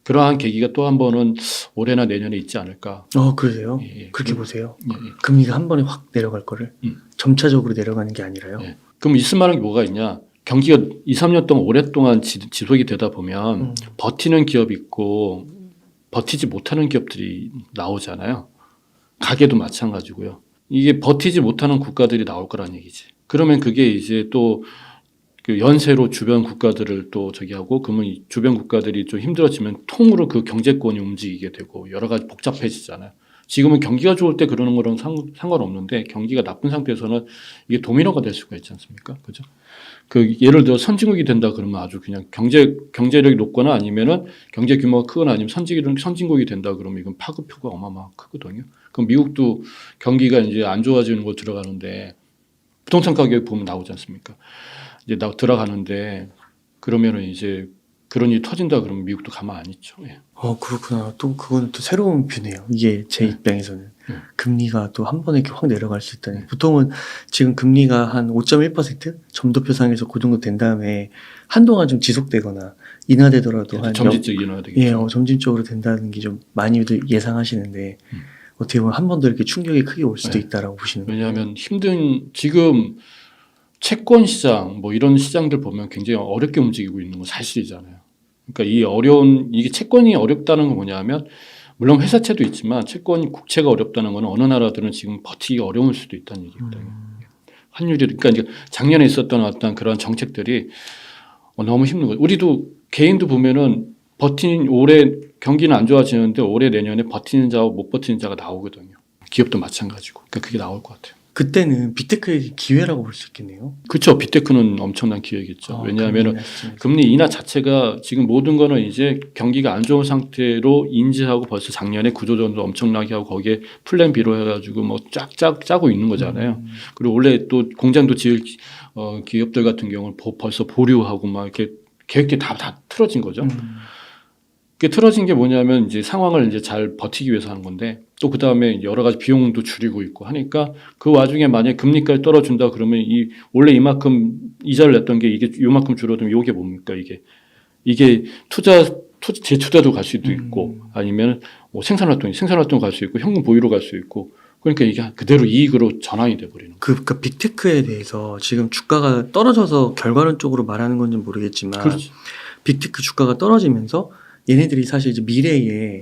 그러한 계기가 또 한 번은 올해나 내년에 있지 않을까. 그러세요? 예. 그렇게 보세요? 예. 금리가 한 번에 확 내려갈 거를 점차적으로 내려가는 게 아니라요? 예. 그럼 있을 만한 게 뭐가 있냐. 경기가 2, 3년 동안 오랫동안 지속이 되다 보면 버티는 기업이 있고 버티지 못하는 기업들이 나오잖아요. 가게도 마찬가지고요. 이게 버티지 못하는 국가들이 나올 거란 얘기지. 그러면 그게 이제 또 그 연쇄로 주변 국가들을 또 저기 하고 그러면 이 주변 국가들이 좀 힘들어지면 통으로 그 경제권이 움직이게 되고 여러 가지 복잡해지잖아요. 지금은 경기가 좋을 때 그러는 거랑 상관없는데 경기가 나쁜 상태에서는 이게 도미노가 될 수가 있지 않습니까? 그죠? 그 예를 들어 선진국이 된다 그러면 아주 그냥 경제력이 높거나 아니면은 경제 규모가 크거나 아니면 선진국이 된다 그러면 이건 파급효가 어마어마하게 크거든요. 그럼 미국도 경기가 이제 안 좋아지는 거 들어가는데 부동산 가격이 보면 나오지 않습니까? 이제 들어가는데 그러면은 이제 그런 일이 터진다 그러면 미국도 가만 안 있죠. 예. 그렇구나. 또 그거는 또 새로운 뷰네요. 이게 제 입장에서는 금리가 또 한 번에 이렇게 확 내려갈 수 있다니. 보통은 지금 금리가 한 5.1% 점도표상에서 그 정도 된 다음에 한동안 좀 지속되거나 인하되더라도 한 점진적 인하가 되겠죠. 점진적으로 된다는 게 좀 많이들 예상하시는데 어떻게 보면 한 번 더 이렇게 충격이 크게 올 수도 있다라고 보시는 거예요. 왜냐하면 지금 채권 시장 뭐 이런 시장들 보면 굉장히 어렵게 움직이고 있는 건 사실이잖아요. 그러니까 이게 채권이 어렵다는 건 뭐냐면 물론 회사채도 있지만 채권이 국채가 어렵다는 건 어느 나라들은 지금 버티기 어려울 수도 있다는 얘기거든요. 환율이 그러니까 이제 작년에 있었던 어떤 그런 정책들이 너무 힘든 거예요. 우리도 개인도 보면은 올해 경기는 안 좋아지는데 올해 내년에 버티는 자와 못 버티는 자가 나오거든요. 기업도 마찬가지고. 그러니까 그게 나올 것 같아요. 그때는 빅테크의 기회라고 볼 수 있겠네요. 그렇죠. 빅테크는 엄청난 기회겠죠. 왜냐하면 금리 인하 자체가 지금 모든 거는 이제 경기가 안 좋은 상태로 인지하고 벌써 작년에 구조조정도 엄청나게 하고 거기에 플랜 B로 해가지고 뭐 쫙 짜고 있는 거잖아요. 그리고 원래 또 공장도 지을 기업들 같은 경우는 벌써 보류하고 막 이렇게 계획이 다 틀어진 거죠. 그게 틀어진 게 뭐냐면 이제 상황을 이제 잘 버티기 위해서 하는 건데 또 그 다음에 여러 가지 비용도 줄이고 있고 하니까 그 와중에 만약에 금리까지 떨어진다 그러면 원래 이만큼 이자를 냈던 게 이게 요만큼 줄어들면 이게 뭡니까 이게 재투자도 갈 수도 있고 아니면 뭐 생산활동 갈 수 있고 현금 보유로 갈 수 있고 그러니까 이게 그대로 이익으로 전환이 돼 버리는 거예요. 그러니까 빅테크에 대해서 지금 주가가 떨어져서 결과론적으로 말하는 건지 모르겠지만 그렇지. 빅테크 주가가 떨어지면서 얘네들이 사실 이제 미래에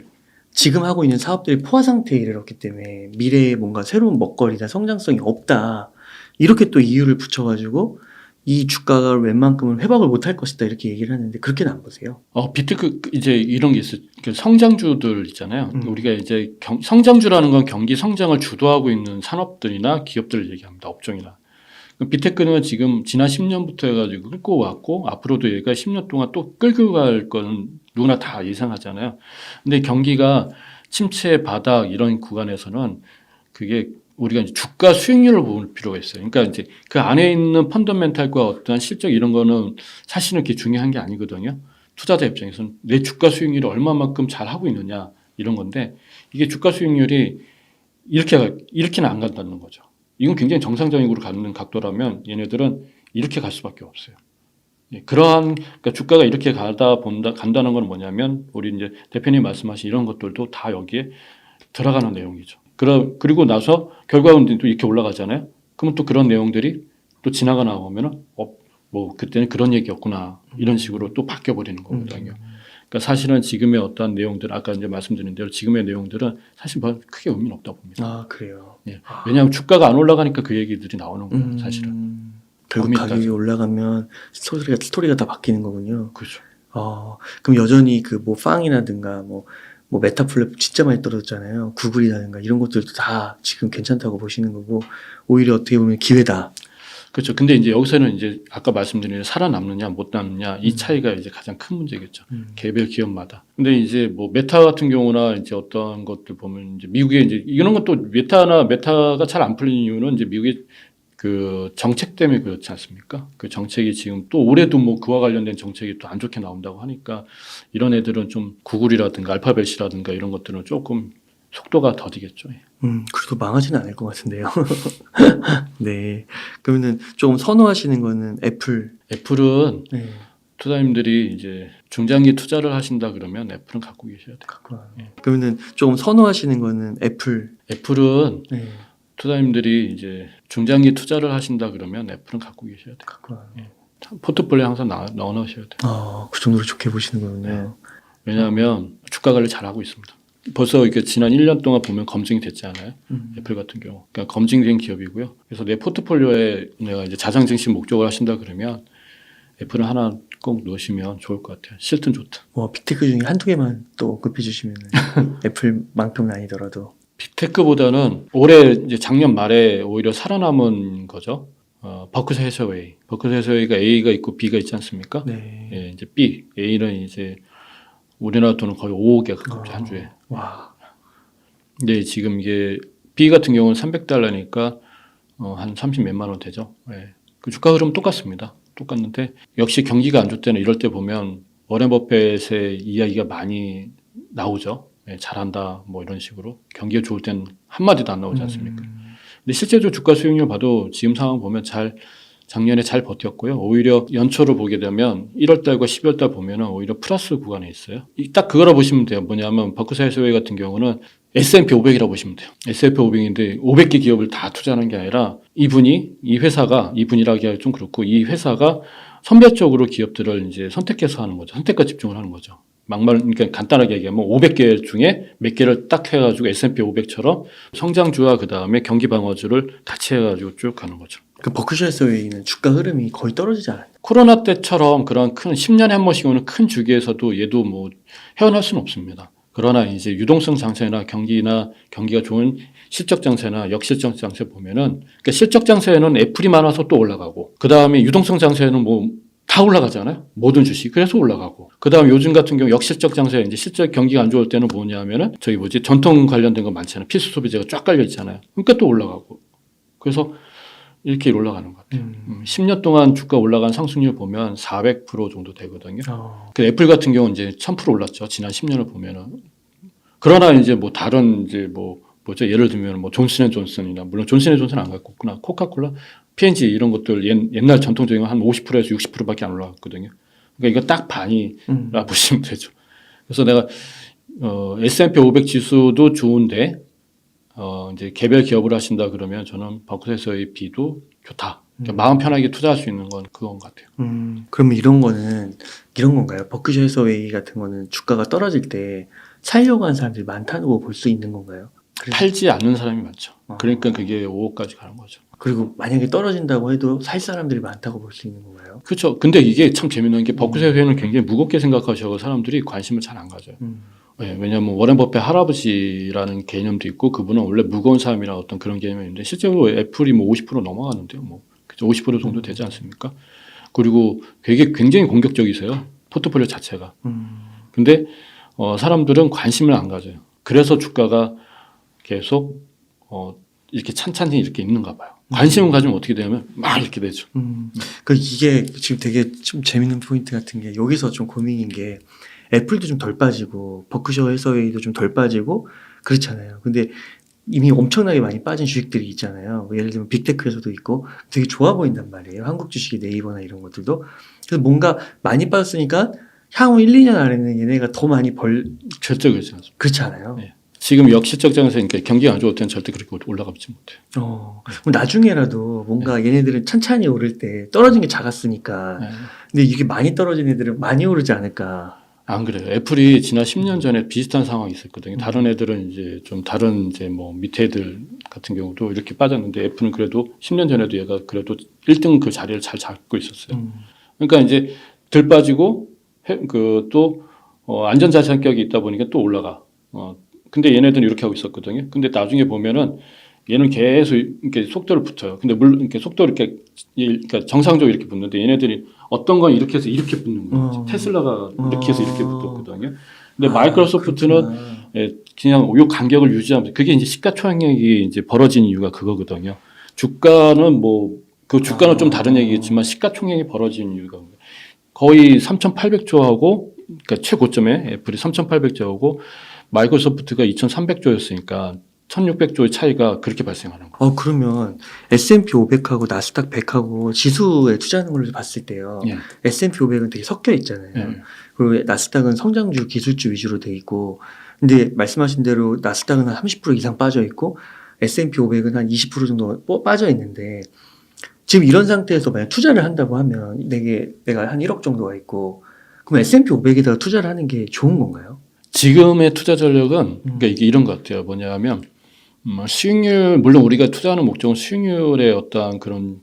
지금 하고 있는 사업들이 포화 상태에 이르렀기 때문에 미래에 뭔가 새로운 먹거리나 성장성이 없다. 이렇게 또 이유를 붙여가지고 이 주가가 웬만큼은 회복을 못할 것이다. 이렇게 얘기를 하는데 그렇게는 안 보세요. 빅테크 이제 이런 게 있어요. 성장주들 있잖아요. 우리가 이제 성장주라는 건 경기 성장을 주도하고 있는 산업들이나 기업들을 얘기합니다. 업종이나. 빅테크는 지금 지난 10년부터 해가지고 끌고 왔고 앞으로도 얘가 10년 동안 또 끌고 갈 건 누구나 다 예상하잖아요. 근데 경기가 침체 바닥 이런 구간에서는 그게 우리가 이제 주가 수익률을 볼 필요가 있어요. 그러니까 이제 그 안에 있는 펀더멘탈과 어떤 실적 이런 거는 사실은 그렇게 중요한 게 아니거든요. 투자자 입장에서는 내 주가 수익률이 얼마만큼 잘 하고 있느냐 이런 건데 이게 주가 수익률이 이렇게는 안 간다는 거죠. 이건 굉장히 정상적으로 가는 각도라면 얘네들은 이렇게 갈 수밖에 없어요. 그러니까 주가가 이렇게 간다는 건 뭐냐면 우리 이제 대표님 말씀하신 이런 것들도 다 여기에 들어가는 내용이죠. 그리고 나서 결과는 또 이렇게 올라가잖아요. 그러면 또 그런 내용들이 또 지나가 나오면은 뭐 그때는 그런 얘기였구나 이런 식으로 또 바뀌어 버리는 거거든요. 그러니까 사실은 지금의 어떠한 내용들 아까 이제 말씀드린 대로 지금의 내용들은 사실 뭐 크게 의미는 없다 봅니다. 아 그래요. 예. 왜냐하면 주가가 안 올라가니까 그 얘기들이 나오는 거예요. 사실은. 결국 가격이 올라가면 스토리가 다 바뀌는 거군요. 그렇죠. 그럼 여전히 그 뭐 빵이라든가 뭐 메타 플랫폼 진짜 많이 떨어졌잖아요. 구글이라든가 이런 것들도 다 지금 괜찮다고 보시는 거고 오히려 어떻게 보면 기회다. 그렇죠. 근데 이제 여기서는 이제 아까 말씀드린 살아남느냐 못 남느냐 이 차이가 이제 가장 큰 문제겠죠. 개별 기업마다. 근데 이제 뭐 메타 같은 경우나 이제 어떤 것들 보면 이제 미국에 이제 이런 것도 메타가 잘 안 풀리는 이유는 이제 미국의 그 정책 때문에 그렇지 않습니까? 그 정책이 지금 또 올해도 뭐 그와 관련된 정책이 또 안 좋게 나온다고 하니까 이런 애들은 좀 구글이라든가 알파벳이라든가 이런 것들은 조금 속도가 더디겠죠. 그래도 망하지는 않을 것 같은데요. 네. 그러면은 조금 선호하시는 거는 애플은 네. 투자님들이 이제 중장기 투자를 하신다 그러면 애플은 갖고 계셔야 돼요. 그러면은 조금 선호하시는 거는 애플은 네. 투자님들이 이제 중장기 투자를 하신다 그러면 애플은 갖고 계셔야 돼요. 포트폴리오 항상 넣어놓으셔야 돼요. 그 정도로 좋게 보시는 거군요. 왜냐하면 주가 관리 잘하고 있습니다. 벌써 이렇게 지난 1년 동안 보면 검증이 됐지 않아요? 애플 같은 경우. 그러니까 검증된 기업이고요. 그래서 내 포트폴리오에 내가 이제 자산 증식 목적을 하신다 그러면 애플을 하나 꼭 넣으시면 좋을 것 같아요. 싫든 좋든. 뭐 빅테크 중에 한두 개만 또 언급해 주시면 애플만큼은 아니더라도. 빅테크보다는 올해 이제 작년 말에 오히려 살아남은 거죠. 버크셔 해서웨이. 버크셔 해서웨이가 A가 있고 B가 있지 않습니까? 네. 예, 이제 B, A는 이제 우리나라 돈은 거의 5억에 가깝죠, 한 주에. 와. 근데 지금 이게 B 같은 경우는 $300니까 한 30 몇만 원 되죠. 예. 그 주가 흐름 똑같습니다. 똑같는데 역시 경기가 안 좋을 때는 이럴 때 보면 워렌 버핏의 이야기가 많이 나오죠. 예, 잘한다 뭐 이런 식으로. 경기가 좋을 때는 한마디도 안 나오지 않습니까? 근데 실제로 주가 수익률 봐도 지금 상황 보면 작년에 잘 버텼고요. 오히려 연초를 보게 되면 1월 달과 12월 달 보면은 오히려 플러스 구간에 있어요. 딱 그거라 보시면 돼요. 뭐냐면 버크셔 해서웨이 같은 경우는 S&P 500이라고 보시면 돼요. S&P 500인데 500개 기업을 다 투자하는 게 아니라 이분이라고 하기가 좀 그렇고 이 회사가 선별적으로 기업들을 이제 선택해서 하는 거죠. 선택과 집중을 하는 거죠. 그러니까 간단하게 얘기하면 500개 중에 몇 개를 딱 해가지고 S&P 500처럼 성장주와 그 다음에 경기 방어주를 같이 해가지고 쭉 가는 거죠. 그 버크셔 해서웨이는 주가 흐름이 거의 떨어지지 않아요? 코로나 때처럼 그런 큰 10년에 한 번씩 오는 큰 주기에서도 얘도 뭐 헤어날 수는 없습니다. 그러나 이제 유동성 장세나 경기가 좋은 실적 장세나 역실적 장세 보면은 그러니까 실적 장세에는 애플이 많아서 또 올라가고 그 다음에 유동성 장세에는 뭐 다 올라가잖아요. 모든 주식. 그래서 올라가고. 그 다음 요즘 같은 경우 역실적 장세 이제 실적 경기가 안 좋을 때는 뭐냐면은 전통 관련된 거 많잖아요. 필수 소비재가 쫙 깔려 있잖아요. 그러니까 또 올라가고. 그래서 이렇게 올라가는 것 같아요. 10년 동안 주가 올라간 상승률 보면 400% 정도 되거든요. 그 애플 같은 경우는 이제 1000% 올랐죠. 지난 10년을 보면은. 그러나 이제 뭐 다른 이제 예를 들면 뭐 존슨앤존슨이나 물론 존슨앤존슨은 안 갖고 있구나. 코카콜라, P&G 이런 것들 옛날 전통적인 건 한 50%에서 60%밖에 안 올라갔거든요. 그러니까 이거 딱 반이라 보시면 되죠. 그래서 내가 S&P 500 지수도 좋은데 이제 개별 기업을 하신다 그러면 저는 버크셔의 B도 좋다. 그러니까 마음 편하게 투자할 수 있는 건 그건 것 같아요. 그러면 이런 건가요? 버크셔 해서웨이 같은 거는 주가가 떨어질 때 살려고 하는 사람들이 많다고 볼 수 있는 건가요? 팔지 않는 사람이 많죠. 그러니까 그게 5억까지 가는 거죠. 그리고 만약에 떨어진다고 해도 살 사람들이 많다고 볼 수 있는 건가요? 그렇죠. 근데 이게 참 재밌는 게 버크셔 회는 굉장히 무겁게 생각하셔서 사람들이 관심을 잘 안 가져요. 네, 왜냐하면 워렌 버핏 할아버지라는 개념도 있고 그분은 원래 무거운 사람이라 어떤 그런 개념이 있는데 실제로 애플이 뭐 50% 넘어가는데요. 뭐 50% 정도 되지 않습니까? 그리고 굉장히 공격적이세요. 포트폴리오 자체가. 근데 사람들은 관심을 안 가져요. 그래서 주가가 계속 이렇게 찬찬히 이렇게 있는가 봐요. 관심을 가지면 어떻게 되냐면 막 이렇게 되죠. 그 이게 지금 되게 좀 재밌는 포인트 같은 게 여기서 좀 고민인 게 애플도 좀 덜 빠지고 버크셔 해서웨이도 좀 덜 빠지고 그렇잖아요. 근데 이미 엄청나게 많이 빠진 주식들이 있잖아요. 예를 들면 빅테크에서도 있고 되게 좋아 보인단 말이에요. 한국 주식이 네이버나 이런 것들도. 그래서 뭔가 많이 빠졌으니까 향후 1, 2년 안에는 얘네가 더 많이 절대 그렇지 않습니다. 그렇지 않아요? 네. 지금 역시적 장세, 그러니까 경기가 안 좋을 때는 절대 그렇게 올라가지 못해요. 그럼 나중에라도 뭔가 얘네들은 찬찬히 오를 때 떨어진 게 작았으니까. 네. 근데 이게 많이 떨어진 애들은 많이 오르지 않을까. 안 그래요. 애플이 지난 10년 전에 비슷한 상황이 있었거든요. 다른 애들은 이제 뭐 밑에 애들 같은 경우도 이렇게 빠졌는데 애플은 그래도 10년 전에도 얘가 그래도 1등 그 자리를 잘 잡고 있었어요. 그러니까 이제 덜 빠지고 또 안전자산 성격이 있다 보니까 또 올라가. 근데 얘네들은 이렇게 하고 있었거든요. 근데 나중에 보면은 얘는 계속 이렇게 속도를 붙어요. 근데 물론 이렇게 속도를 그러니까 정상적으로 이렇게 붙는데 얘네들이 어떤 건 이렇게 해서 이렇게 붙는 거예요. 테슬라가 이렇게 해서 이렇게 붙었거든요. 근데 마이크로소프트는 그냥 요 간격을 유지하면서 그게 이제 시가총액이 이제 벌어진 이유가 그거거든요. 주가는 주가는 좀 다른 얘기겠지만 시가총액이 벌어진 이유가 거의 3,800조하고 그러니까 최고점에 애플이 3,800조하고 마이크로소프트가 2,300조였으니까 1,600조의 차이가 그렇게 발생하는 거예요. 그러면 S&P 500하고 나스닥 100하고 지수에 투자하는 걸로 봤을 때요. 예. S&P 500은 되게 섞여 있잖아요. 예. 그리고 나스닥은 성장주, 기술주 위주로 돼 있고, 근데 말씀하신 대로 나스닥은 한 30% 이상 빠져 있고, S&P 500은 한 20% 정도 빠져 있는데, 지금 이런 상태에서 만약 투자를 한다고 하면 내가 한 1억 정도가 있고, 그럼 S&P 500에다가 투자를 하는 게 좋은 건가요? 지금의 투자 전략은 그러니까 이게 이런 것 같아요. 뭐냐면 수익률 물론 우리가 투자하는 목적은 수익률의 어떠한 그런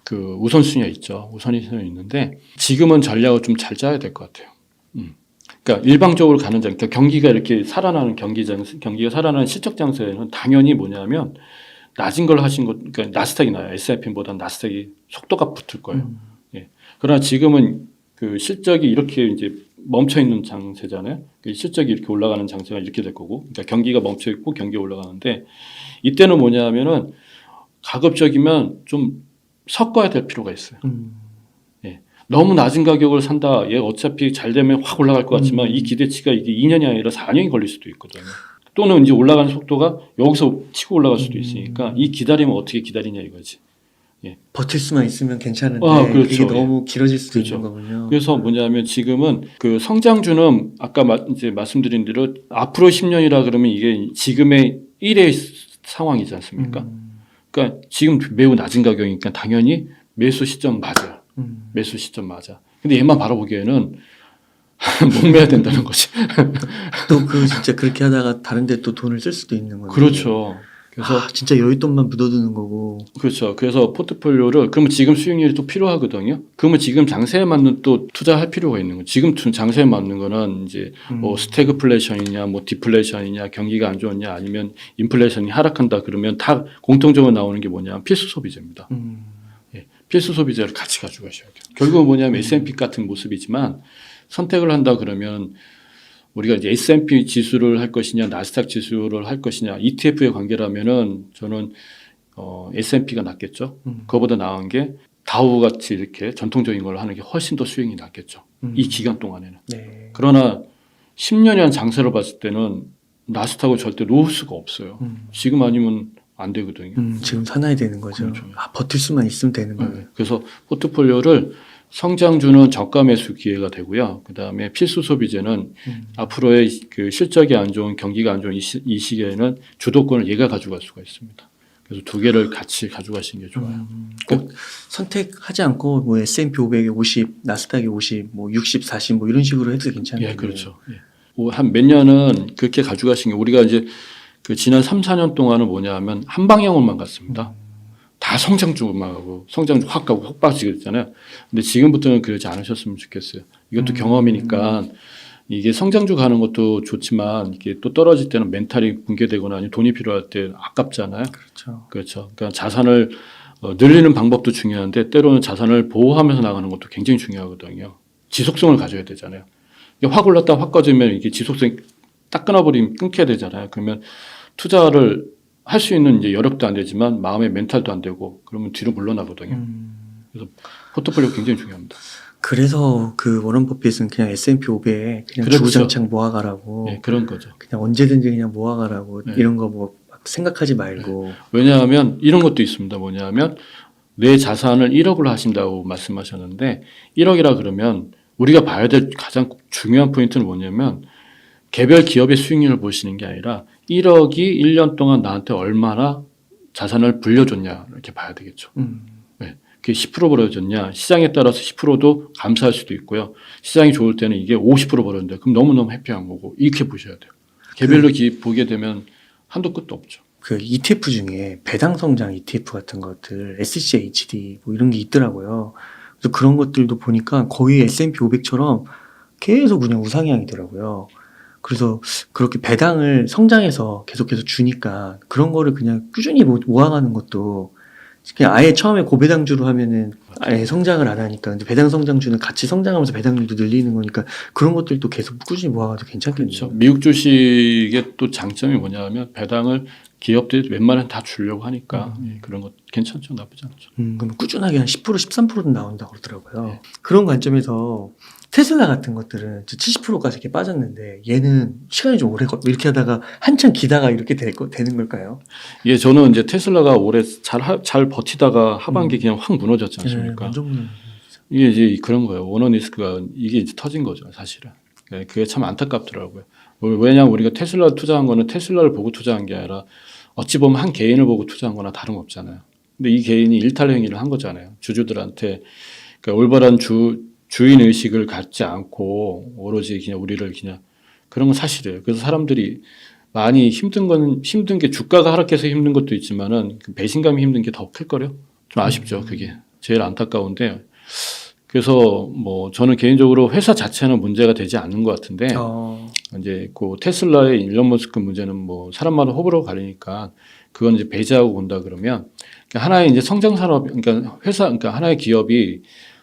그 우선순위가 있죠. 우선순위가 있는데 지금은 전략을 좀 잘 짜야 될 것 같아요. 그러니까 일방적으로 가는 장, 그러니까 경기가 이렇게 살아나는 경기가 살아나는 실적 장세에는 당연히 뭐냐면 낮은 걸 하신 것, 그러니까 나스닥이 나요. S&P보다 나스닥이 속도가 붙을 거예요. 예. 그러나 지금은 그 실적이 이렇게 이제 멈춰 있는 장세잖아요. 그 실적이 이렇게 올라가는 장세가 이렇게 될 거고, 그러니까 경기가 멈춰 있고 경기가 올라가는데 이때는 뭐냐면은 가급적이면 좀 섞어야 될 필요가 있어요. 예. 너무 낮은 가격을 산다. 얘 어차피 잘 되면 확 올라갈 것 같지만 이 기대치가 이게 2년이 아니라 4년이 걸릴 수도 있거든요. 또는 이제 올라가는 속도가 여기서 치고 올라갈 수도 있으니까 이 기다리면 어떻게 기다리냐 이거지. 예. 버틸 수만 있으면 괜찮은데 그렇죠. 그게 너무 길어질 수도 그렇죠. 있는 거군요. 그래서 뭐냐면 지금은 그 성장주는 아까 이제 말씀드린 대로 앞으로 10년이라 그러면 이게 지금의 1의 상황이지 않습니까? 그러니까 지금 매우 낮은 가격이니까 당연히 매수 시점 맞아요. 매수 시점 맞아. 근데 얘만 바라보기에는 못 매야 된다는 거지. 또 그 진짜 그렇게 하다가 다른데 또 돈을 쓸 수도 있는 건데. 그렇죠. 그래서 진짜 여윳돈만 묻어두는 거고. 그렇죠. 그래서 포트폴리오를 그러면 지금 수익률이 또 필요하거든요. 그러면 지금 장세에 맞는 또 투자할 필요가 있는 거예요. 지금 장세에 맞는 거는 이제 뭐 스태그플레이션이냐, 뭐 디플레이션이냐, 경기가 안 좋았냐, 아니면 인플레이션이 하락한다 그러면 다 공통적으로 나오는 게 뭐냐, 필수 소비재입니다. 예, 필수 소비재를 같이 가져가셔야 돼요. 결국은 뭐냐면 S&P 같은 모습이지만 선택을 한다 그러면 우리가 이제 S&P 지수를 할 것이냐, 나스닥 지수를 할 것이냐, ETF의 관계라면은 저는 S&P가 낫겠죠. 그거보다 나은 게 다우 같이 이렇게 전통적인 걸 하는 게 훨씬 더 수익이 낫겠죠. 이 기간 동안에는. 네. 그러나 10년이란 장세로 봤을 때는 나스닥을 절대 놓을 수가 없어요. 지금 아니면 안 되거든요. 지금 사놔야 되는 거죠. 그렇죠. 버틸 수만 있으면 되는 거예요. 그래서 포트폴리오를 성장주는 저가 매수 기회가 되고요. 그 다음에 필수 소비재는 앞으로의 그 실적이 안 좋은 경기가 안 좋은 이 시기에는 주도권을 얘가 가져갈 수가 있습니다. 그래서 두 개를 같이 가져가시는 게 좋아요. 꼭 선택하지 않고 뭐 S&P 500에 50, 나스닥에 50, 뭐 60, 40 뭐 이런 식으로 해도 괜찮아요. 예, 그렇죠. 예. 한 몇 년은 그렇게 가져가신 게 우리가 이제 그 지난 3, 4년 동안은 뭐냐 하면 한 방향으로만 갔습니다. 다 성장주만 하고 성장주 확 가고 확 빠지게 됐잖아요. 근데 지금부터는 그러지 않으셨으면 좋겠어요. 이것도 경험이니까 이게 성장주 가는 것도 좋지만 이게 또 떨어질 때는 멘탈이 붕괴되거나 아니면 돈이 필요할 때 아깝잖아요. 그렇죠. 그렇죠. 그러니까 자산을 늘리는 방법도 중요한데 때로는 자산을 보호하면서 나가는 것도 굉장히 중요하거든요. 지속성을 가져야 되잖아요. 이게 확 올랐다 확 꺼지면 이게 지속성이 딱 끊어버리면 끊겨야 되잖아요. 그러면 투자를 할 수 있는 이제 여력도 안 되지만 마음의 멘탈도 안 되고 그러면 뒤로 물러나거든요. 그래서 포트폴리오 굉장히 중요합니다. 그래서 그 워런 버핏은 그냥 S&P 500에 그냥 그렇죠. 주구장창 모아가라고. 네, 그런 거죠. 그냥 언제든지 그냥 모아가라고. 네. 이런 거 뭐 생각하지 말고. 왜냐하면 이런 것도 있습니다. 뭐냐면 내 자산을 1억으로 하신다고 말씀하셨는데 1억이라 그러면 우리가 봐야 될 가장 중요한 포인트는 뭐냐면 개별 기업의 수익률을 보시는 게 아니라 1억이 1년 동안 나한테 얼마나 자산을 불려줬냐 이렇게 봐야 되겠죠. 네. 그게 10% 벌어졌냐 시장에 따라서 10%도 감사할 수도 있고요. 시장이 좋을 때는 이게 50% 벌어졌는데 그럼 너무너무 해피한 거고 이렇게 보셔야 돼요. 개별로 보게 되면 한도 끝도 없죠. 그 ETF 중에 배당 성장 ETF 같은 것들, SCHD 뭐 이런 게 있더라고요. 그래서 그런 것들도 보니까 거의 S&P 500처럼 계속 그냥 우상향이더라고요. 그래서 그렇게 배당을 성장해서 계속해서 주니까 그런 거를 그냥 꾸준히 모아가는 것도 그냥 아예 처음에 고배당주로 하면은 아예 성장을 안 하니까 근데 배당 성장주는 같이 성장하면서 배당률도 늘리는 거니까 그런 것들도 계속 꾸준히 모아가지고 괜찮겠네요. 그렇죠. 미국 주식의 또 장점이 뭐냐면 배당을 기업들이 웬만하면 다 주려고 하니까 그런 것 괜찮죠. 나쁘지 않죠. 그럼 꾸준하게 한 10%, 13%도 나온다고 그러더라고요. 네. 그런 관점에서 테슬라 같은 것들은 70%까지 이렇게 빠졌는데 얘는 시간이 좀 오래 이렇게 하다가 한참 기다가 이렇게 되는 걸까요? 예, 저는 이제 테슬라가 올해 잘 버티다가 하반기 그냥 확 무너졌지 않습니까? 완전 이게 이제 그런 거예요. 워너니스크가 이게 이제 터진 거죠, 사실은. 그게 참 안타깝더라고요. 왜냐하면 우리가 테슬라 투자한 거는 테슬라를 보고 투자한 게 아니라 어찌 보면 한 개인을 보고 투자한 거나 다름없잖아요. 근데 이 개인이 일탈 행위를 한 거잖아요. 주주들한테 그러니까 올바른 주인 의식을 갖지 않고 오로지 그냥 우리를 그냥 그런 건 사실이에요. 그래서 사람들이 많이 힘든 게 주가가 하락해서 힘든 것도 있지만은 그 배신감이 힘든 게 더 클 거요. 좀 아쉽죠. 그게 제일 안타까운데. 그래서 뭐 저는 개인적으로 회사 자체는 문제가 되지 않는 것 같은데 이제 그 테슬라의 일론 머스크 문제는 뭐 사람마다 호불호 갈리니까 그건 이제 배제하고 본다 그러면 하나의 이제 성장 산업 그러니까 그러니까 하나의 기업이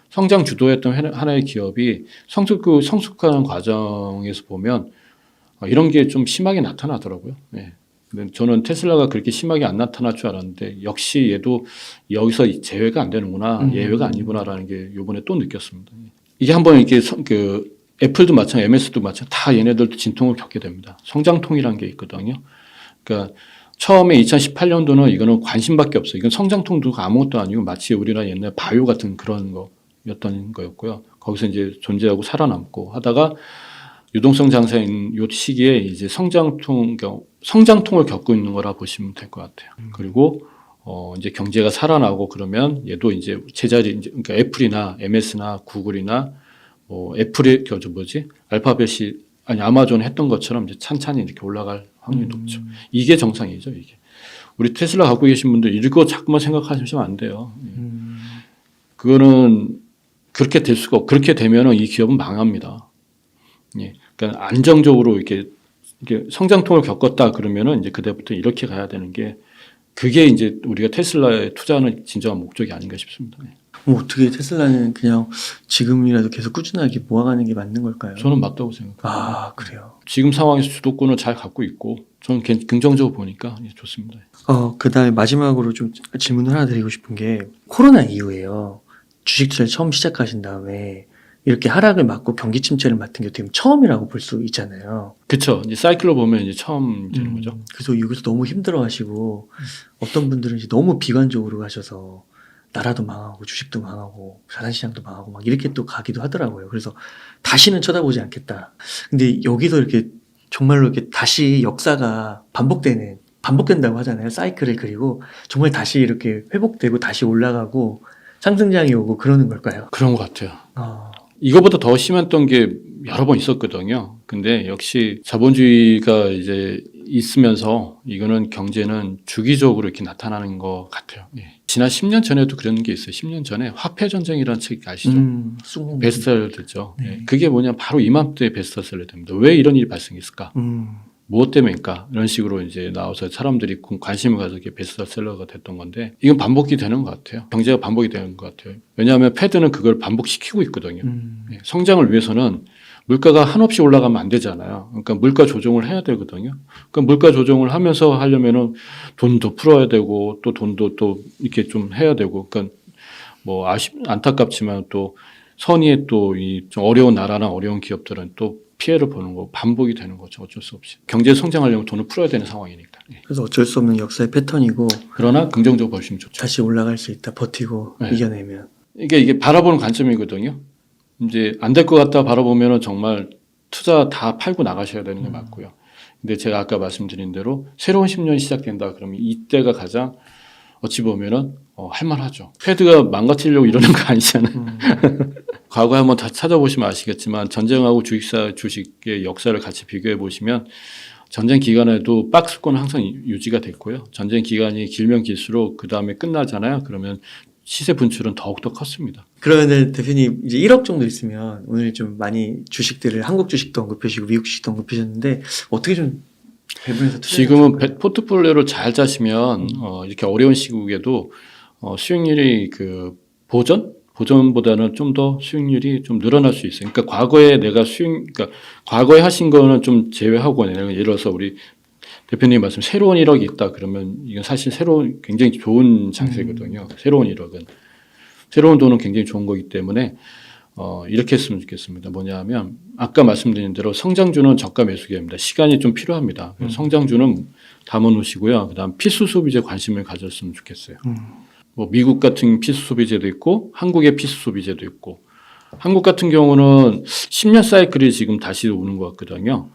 성장 주도했던 하나의 기업이 성숙하는 과정에서 보면 이런 게 좀 심하게 나타나더라고요. 예. 근데 저는 테슬라가 그렇게 심하게 안 나타날 줄 알았는데 역시 얘도 여기서 제외가 안 되는구나, 예외가 아니구나라는 게 이번에 또 느꼈습니다. 이게 한번 이렇게 그 애플도 마찬가지, MS도 마찬가지, 다 얘네들도 진통을 겪게 됩니다. 성장통이라는 게 있거든요. 그러니까 처음에 2018년도는 이거는 관심밖에 없어요. 이건 성장통도 아무것도 아니고 마치 우리나라 옛날 바이오 같은 그런 거였던 거였고요. 거기서 이제 존재하고 살아남고 하다가 유동성 장사인 이 시기에 이제 성장통을 겪고 있는 거라 보시면 될 것 같아요. 그리고 이제 경제가 살아나고 그러면 얘도 이제 제자리 그러니까 애플이나 MS나 구글이나 뭐 애플이 알파벳이 아마존 했던 것처럼 이제 찬찬히 이렇게 올라갈 확률이 높죠. 이게 정상이죠, 이게. 우리 테슬라 갖고 계신 분들 이거 자꾸만 생각하시면 안 돼요. 그거는 그렇게 될 수가 없고 그렇게 되면은 이 기업은 망합니다. 예. 그러니까 안정적으로 이렇게 성장통을 겪었다 그러면은 이제 그때부터 이렇게 가야 되는 게 그게 이제 우리가 테슬라에 투자하는 진정한 목적이 아닌가 싶습니다. 뭐 어떻게 테슬라는 그냥 지금이라도 계속 꾸준하게 모아가는 게 맞는 걸까요? 저는 맞다고 생각합니다. 아, 그래요. 지금 상황에서 주도권을 잘 갖고 있고 저는 긍정적으로 보니까 좋습니다. 그다음에 마지막으로 좀 질문을 하나 드리고 싶은 게 코로나 이후에요. 주식 투자를 처음 시작하신 다음에 이렇게 하락을 맞고 경기 침체를 맞은 게 어떻게 보면 처음이라고 볼 수 있잖아요. 그렇죠. 이제 사이클로 보면 이제 처음 되는 거죠. 그래서 여기서 너무 힘들어하시고 어떤 분들은 이제 너무 비관적으로 가셔서 나라도 망하고 주식도 망하고 자산시장도 망하고 막 이렇게 또 가기도 하더라고요. 그래서 다시는 쳐다보지 않겠다. 근데 여기서 이렇게 정말로 이렇게 다시 역사가 반복된다고 하잖아요. 사이클을. 그리고 정말 다시 이렇게 회복되고 다시 올라가고 상승장이 오고 그러는 걸까요? 그런 것 같아요. 이거보다 더 심했던 게 여러 번 있었거든요. 근데 역시 자본주의가 이제 있으면서 이거는 경제는 주기적으로 이렇게 나타나는 것 같아요. 예. 지난 10년 전에도 그런 게 있어요. 10년 전에 화폐전쟁이라는 책 아시죠? 베스트셀러 됐죠. 네. 예. 그게 뭐냐 바로 이맘때에 베스트셀러 됩니다. 왜 이런 일이 발생했을까? 무엇 때문일까? 이런 식으로 이제 나와서 사람들이 관심을 가서 이렇게 베스트셀러가 됐던 건데 이건 반복이 되는 것 같아요. 경제가 반복이 되는 것 같아요. 왜냐하면 패드는 그걸 반복시키고 있거든요. 예. 성장을 위해서는 물가가 한없이 올라가면 안 되잖아요. 그러니까 물가 조정을 해야 되거든요. 그러니까 물가 조정을 하면서 하려면은 돈도 풀어야 되고 또 돈도 또 이렇게 좀 해야 되고 그러니까 뭐 안타깝지만 또 선의의 또 이 좀 어려운 나라나 어려운 기업들은 또 피해를 보는 거 반복이 되는 거죠. 어쩔 수 없이. 경제 성장하려면 돈을 풀어야 되는 상황이니까. 예. 그래서 어쩔 수 없는 역사의 패턴이고 그러나 긍정적으로 보시면 좋죠. 다시 올라갈 수 있다. 버티고 네. 이겨내면. 이게 바라보는 관점이거든요. 이제 안 될 것 같다 바라보면은 정말 투자 다 팔고 나가셔야 되는 게 맞고요. 근데 제가 아까 말씀드린 대로 새로운 10년이 시작된다 그러면 이때가 가장 어찌 보면은 할만하죠. 패드가 망가뜨리려고 이러는 거 아니잖아요. 과거에 한번 다 찾아보시면 아시겠지만 전쟁하고 주식의 역사를 같이 비교해 보시면 전쟁 기간에도 박스권은 항상 유지가 됐고요. 전쟁 기간이 길면 길수록 그 다음에 끝나잖아요. 그러면 시세 분출은 더욱더 컸습니다. 그러면은 대표님 이제 1억 정도 있으면 오늘 좀 많이 주식들을 한국 주식도 언급하시고 미국 주식도 언급하셨는데 어떻게 좀 배분해서 투자? 지금은 포트폴리오를 잘 짜시면 이렇게 어려운 시국에도 수익률이 그 보전보다는 좀 더 수익률이 좀 늘어날 수 있어요. 그러니까 과거에 그러니까 과거에 하신 거는 좀 제외하고 예를 들어서 우리 대표님 말씀 새로운 1억이 있다 그러면 이건 사실 굉장히 좋은 장세거든요. 새로운 1억은 새로운 돈은 굉장히 좋은 거기 때문에 이렇게 했으면 좋겠습니다. 뭐냐면 아까 말씀드린 대로 성장주는 저가 매수기입니다. 시간이 좀 필요합니다. 성장주는 담아놓으시고요. 그다음 필수 소비재 관심을 가졌으면 좋겠어요. 뭐 미국 같은 필수 소비재도 있고 한국의 필수 소비재도 있고 한국 같은 경우는 10년 사이클이 지금 다시 오는 것 같거든요.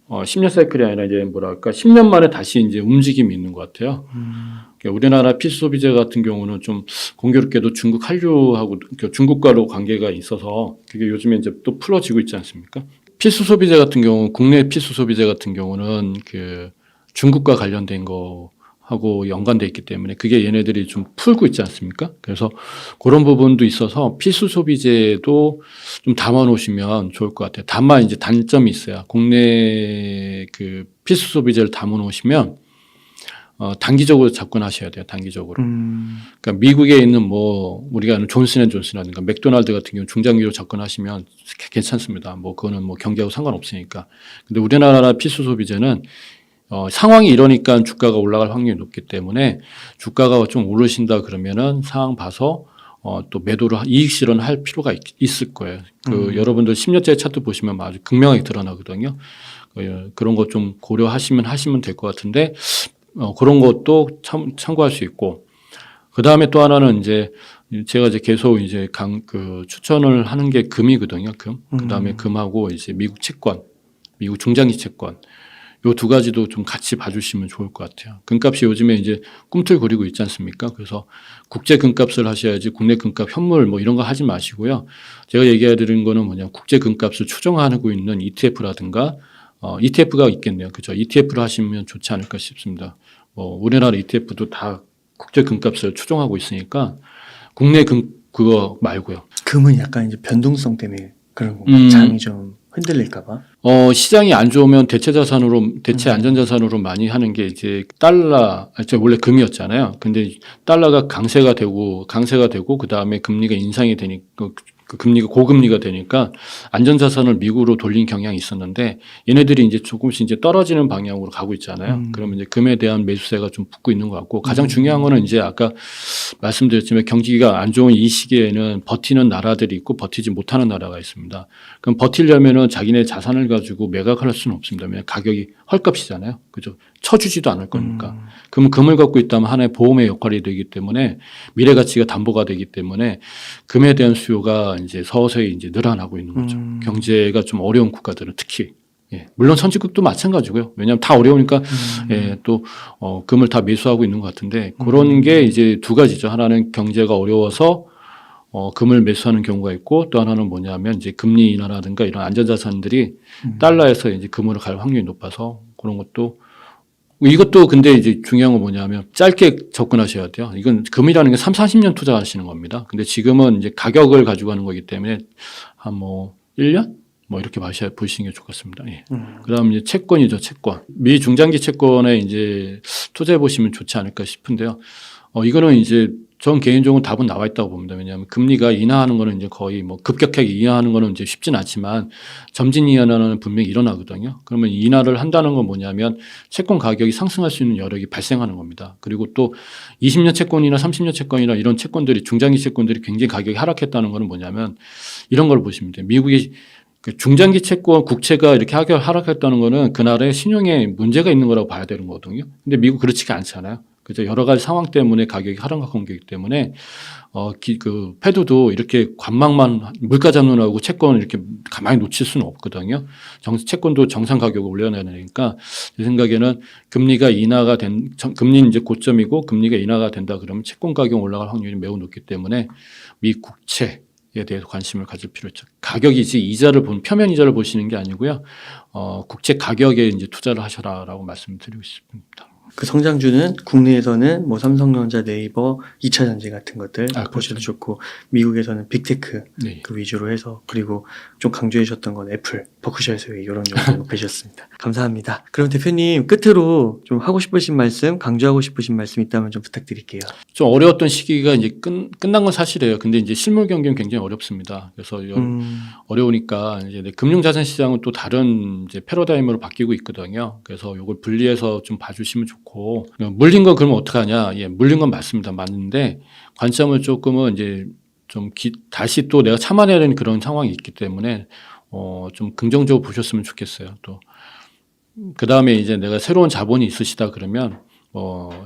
10년 사이클이 아니라 이제 10년 만에 다시 이제 움직임이 있는 것 같아요. 그러니까 우리나라 필수 소비재 같은 경우는 좀 공교롭게도 중국 한류하고 중국과로 관계가 있어서 그게 요즘에 이제 또 풀어지고 있지 않습니까? 필수 소비재 같은 경우, 국내 필수 소비재 같은 경우는 그 중국과 관련된 거하고 연관돼 있기 때문에 그게 얘네들이 좀 풀고 있지 않습니까? 그래서 그런 부분도 있어서 필수 소비재도 좀 담아 놓으시면 좋을 것 같아요. 다만 이제 단점이 있어요. 국내 그 필수 소비재를 담아 놓으시면 단기적으로 접근하셔야 돼요. 단기적으로. 그러니까 미국에 있는 뭐 우리가 아는 존슨앤존슨이라든가 맥도날드 같은 경우 중장기로 접근하시면 괜찮습니다. 뭐 그거는 뭐 경제하고 상관없으니까. 근데 우리나라 필수 소비재는 상황이 이러니까 주가가 올라갈 확률이 높기 때문에 주가가 좀 오르신다 그러면은 상황 봐서 또 매도를 이익 실현할 필요가 있을 거예요. 여러분들 10년째 차트 보시면 아주 극명하게 드러나거든요. 그런 거 좀 고려하시면 될 것 같은데 그런 것도 참고할 수 있고 그 다음에 또 하나는 이제 제가 이제 계속 이제 추천을 하는 게 금이거든요. 금. 그 다음에 금하고 이제 미국 채권, 미국 중장기 채권. 요 두 가지도 좀 같이 봐주시면 좋을 것 같아요. 금값이 요즘에 이제 꿈틀거리고 있지 않습니까? 그래서 국제 금값을 하셔야지 국내 금값 현물 뭐 이런 거 하지 마시고요. 제가 얘기해 드리는 거는 뭐냐면 국제 금값을 추정하고 있는 ETF라든가 ETF가 있겠네요. 그죠? ETF를 하시면 좋지 않을까 싶습니다. 뭐 우리나라 ETF도 다 국제 금값을 추정하고 있으니까 국내 그거 말고요. 금은 약간 이제 변동성 때문에 그런 건가요? 장이 좀 흔들릴까봐? 시장이 안 좋으면 대체 안전자산으로 많이 하는 게 이제 원래 금이었잖아요. 근데 달러가 강세가 되고 그 다음에 금리가 인상이 되니까 금리가 고금리가 되니까 안전자산을 미국으로 돌린 경향이 있었는데 얘네들이 이제 조금씩 이제 떨어지는 방향으로 가고 있잖아요. 그러면 이제 금에 대한 매수세가 좀 붙고 있는 것 같고 가장 중요한 거는 이제 아까 말씀드렸지만 경기가 안 좋은 이 시기에는 버티는 나라들이 있고 버티지 못하는 나라가 있습니다. 그럼 버티려면은 자기네 자산을 가지고 매각을 할 수는 없습니다. 왜냐하면 가격이 헐값이잖아요. 그죠? 쳐주지도 않을 거니까. 그러면 금을 갖고 있다면 하나의 보험의 역할이 되기 때문에 미래 가치가 담보가 되기 때문에 금에 대한 수요가 이제 서서히 이제 늘어나고 있는 거죠. 경제가 좀 어려운 국가들은 특히. 예. 물론 선진국도 마찬가지고요. 왜냐하면 다 어려우니까 예, 또 금을 다 매수하고 있는 것 같은데 그런 게 이제 두 가지죠. 하나는 경제가 어려워서 금을 매수하는 경우가 있고 또 하나는 뭐냐면 이제 금리 인하라든가 이런 안전자산들이 달러에서 이제 금으로 갈 확률이 높아서 그런 것도 이것도 근데 이제 중요한 건 뭐냐면 짧게 접근하셔야 돼요. 이건 금이라는 게 3, 40년 투자하시는 겁니다. 근데 지금은 이제 가격을 가지고 가는 거기 때문에 한 뭐 1년? 뭐 이렇게 보시는 게 좋겠습니다. 예. 그 다음 이제 채권이죠, 채권. 미 중장기 채권에 이제 투자해 보시면 좋지 않을까 싶은데요. 이거는 이제 전 개인적으로 답은 나와 있다고 봅니다. 왜냐하면 금리가 인하하는 거는 이제 거의 뭐 급격하게 인하하는 거는 이제 쉽진 않지만 점진 인하는 분명히 일어나거든요. 그러면 인하를 한다는 건 뭐냐면 채권 가격이 상승할 수 있는 여력이 발생하는 겁니다. 그리고 또 20년 채권이나 30년 채권이나 이런 채권들이 중장기 채권들이 굉장히 가격이 하락했다는 거는 뭐냐면 이런 걸 보시면 돼요. 미국이 중장기 채권 국채가 이렇게 하락했다는 거는 그날의 신용에 문제가 있는 거라고 봐야 되는 거거든요. 근데 미국 그렇지가 않잖아요. 그래서 여러 가지 상황 때문에 가격이 하락한 거기 때문에 그 패드도 이렇게 관망만 물가 잡느라고 채권을 이렇게 가만히 놓칠 수는 없거든요. 채권도 정상 가격을 올려내야 되니까 제 생각에는 금리 이제 고점이고 금리가 인하가 된다 그러면 채권 가격 올라갈 확률이 매우 높기 때문에 미 국채에 대해서 관심을 가질 필요 있죠. 가격이지 표면 이자를 보시는 게 아니고요. 국채 가격에 이제 투자를 하셔라라고 말씀드리고 싶습니다. 그 성장주는 국내에서는 뭐 삼성전자, 네이버, 2차 전지 같은 것들 보셔도 그렇죠. 좋고 미국에서는 빅테크 네. 그 위주로 해서 그리고 좀 강조해 주셨던 건 애플, 버크셔 해서웨이 이런 정도 배셨습니다. 감사합니다. 그럼 대표님 끝으로 좀 하고 싶으신 말씀, 강조하고 싶으신 말씀 있다면 좀 부탁드릴게요. 좀 어려웠던 시기가 이제 끝난 건 사실이에요. 근데 이제 실물 경기는 굉장히 어렵습니다. 그래서 어려우니까 이제 금융자산 시장은 또 다른 이제 패러다임으로 바뀌고 있거든요. 그래서 이걸 분리해서 좀 봐주시면 좋고 물린 건 그러면 어떡하냐? 예, 물린 건 맞습니다. 맞는데 관점을 조금은 이제 좀 다시 또 내가 참아내야 되는 그런 상황이 있기 때문에 좀 긍정적으로 보셨으면 좋겠어요. 또 그 다음에 이제 내가 새로운 자본이 있으시다 그러면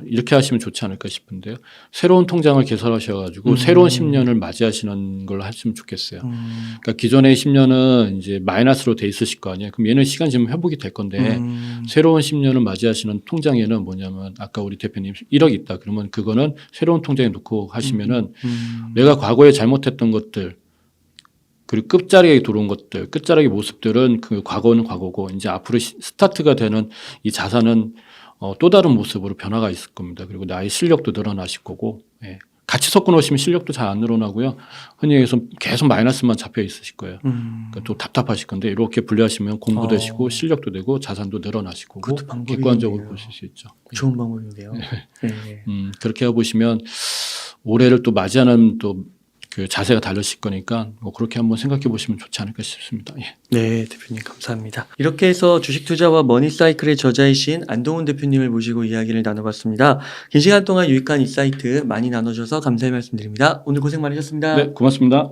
이렇게 하시면 좋지 않을까 싶은데요. 새로운 통장을 개설하셔가지고 새로운 10년을 맞이하시는 걸 하시면 좋겠어요. 그러니까 기존의 10년은 이제 마이너스로 돼 있으실 거 아니에요. 그럼 얘는 시간 지금 회복이 될 건데 새로운 10년을 맞이하시는 통장에는 뭐냐면 아까 우리 대표님 1억 있다. 그러면 그거는 새로운 통장에 놓고 하시면은 내가 과거에 잘못했던 것들 그리고 끝자락에 들어온 것들, 끝자락의 모습들은 그 과거는 과거고 이제 앞으로 스타트가 되는 이 자산은 또 다른 모습으로 변화가 있을 겁니다. 그리고 나의 실력도 늘어나실 거고, 예. 같이 섞어 놓으시면 실력도 잘 안 늘어나고요. 흔히 얘기해서 계속 마이너스만 잡혀 있으실 거예요. 그러니까 또 답답하실 건데 이렇게 분리하시면 공부도 되시고 실력도 되고 자산도 늘어나실 거고 그것도 방법이겠네요. 객관적으로 보실 수 있죠. 좋은 방법인데요. 네. 그렇게 해보시면 올해를 또 맞이하는 또 그 자세가 달라질 거니까 뭐 그렇게 한번 생각해 보시면 좋지 않을까 싶습니다. 예. 네, 대표님 감사합니다. 이렇게 해서 주식 투자와 머니사이클의 저자이신 안동훈 대표님을 모시고 이야기를 나눠봤습니다. 긴 시간 동안 유익한 인사이트 많이 나눠주셔서 감사의 말씀드립니다. 오늘 고생 많으셨습니다. 네, 고맙습니다.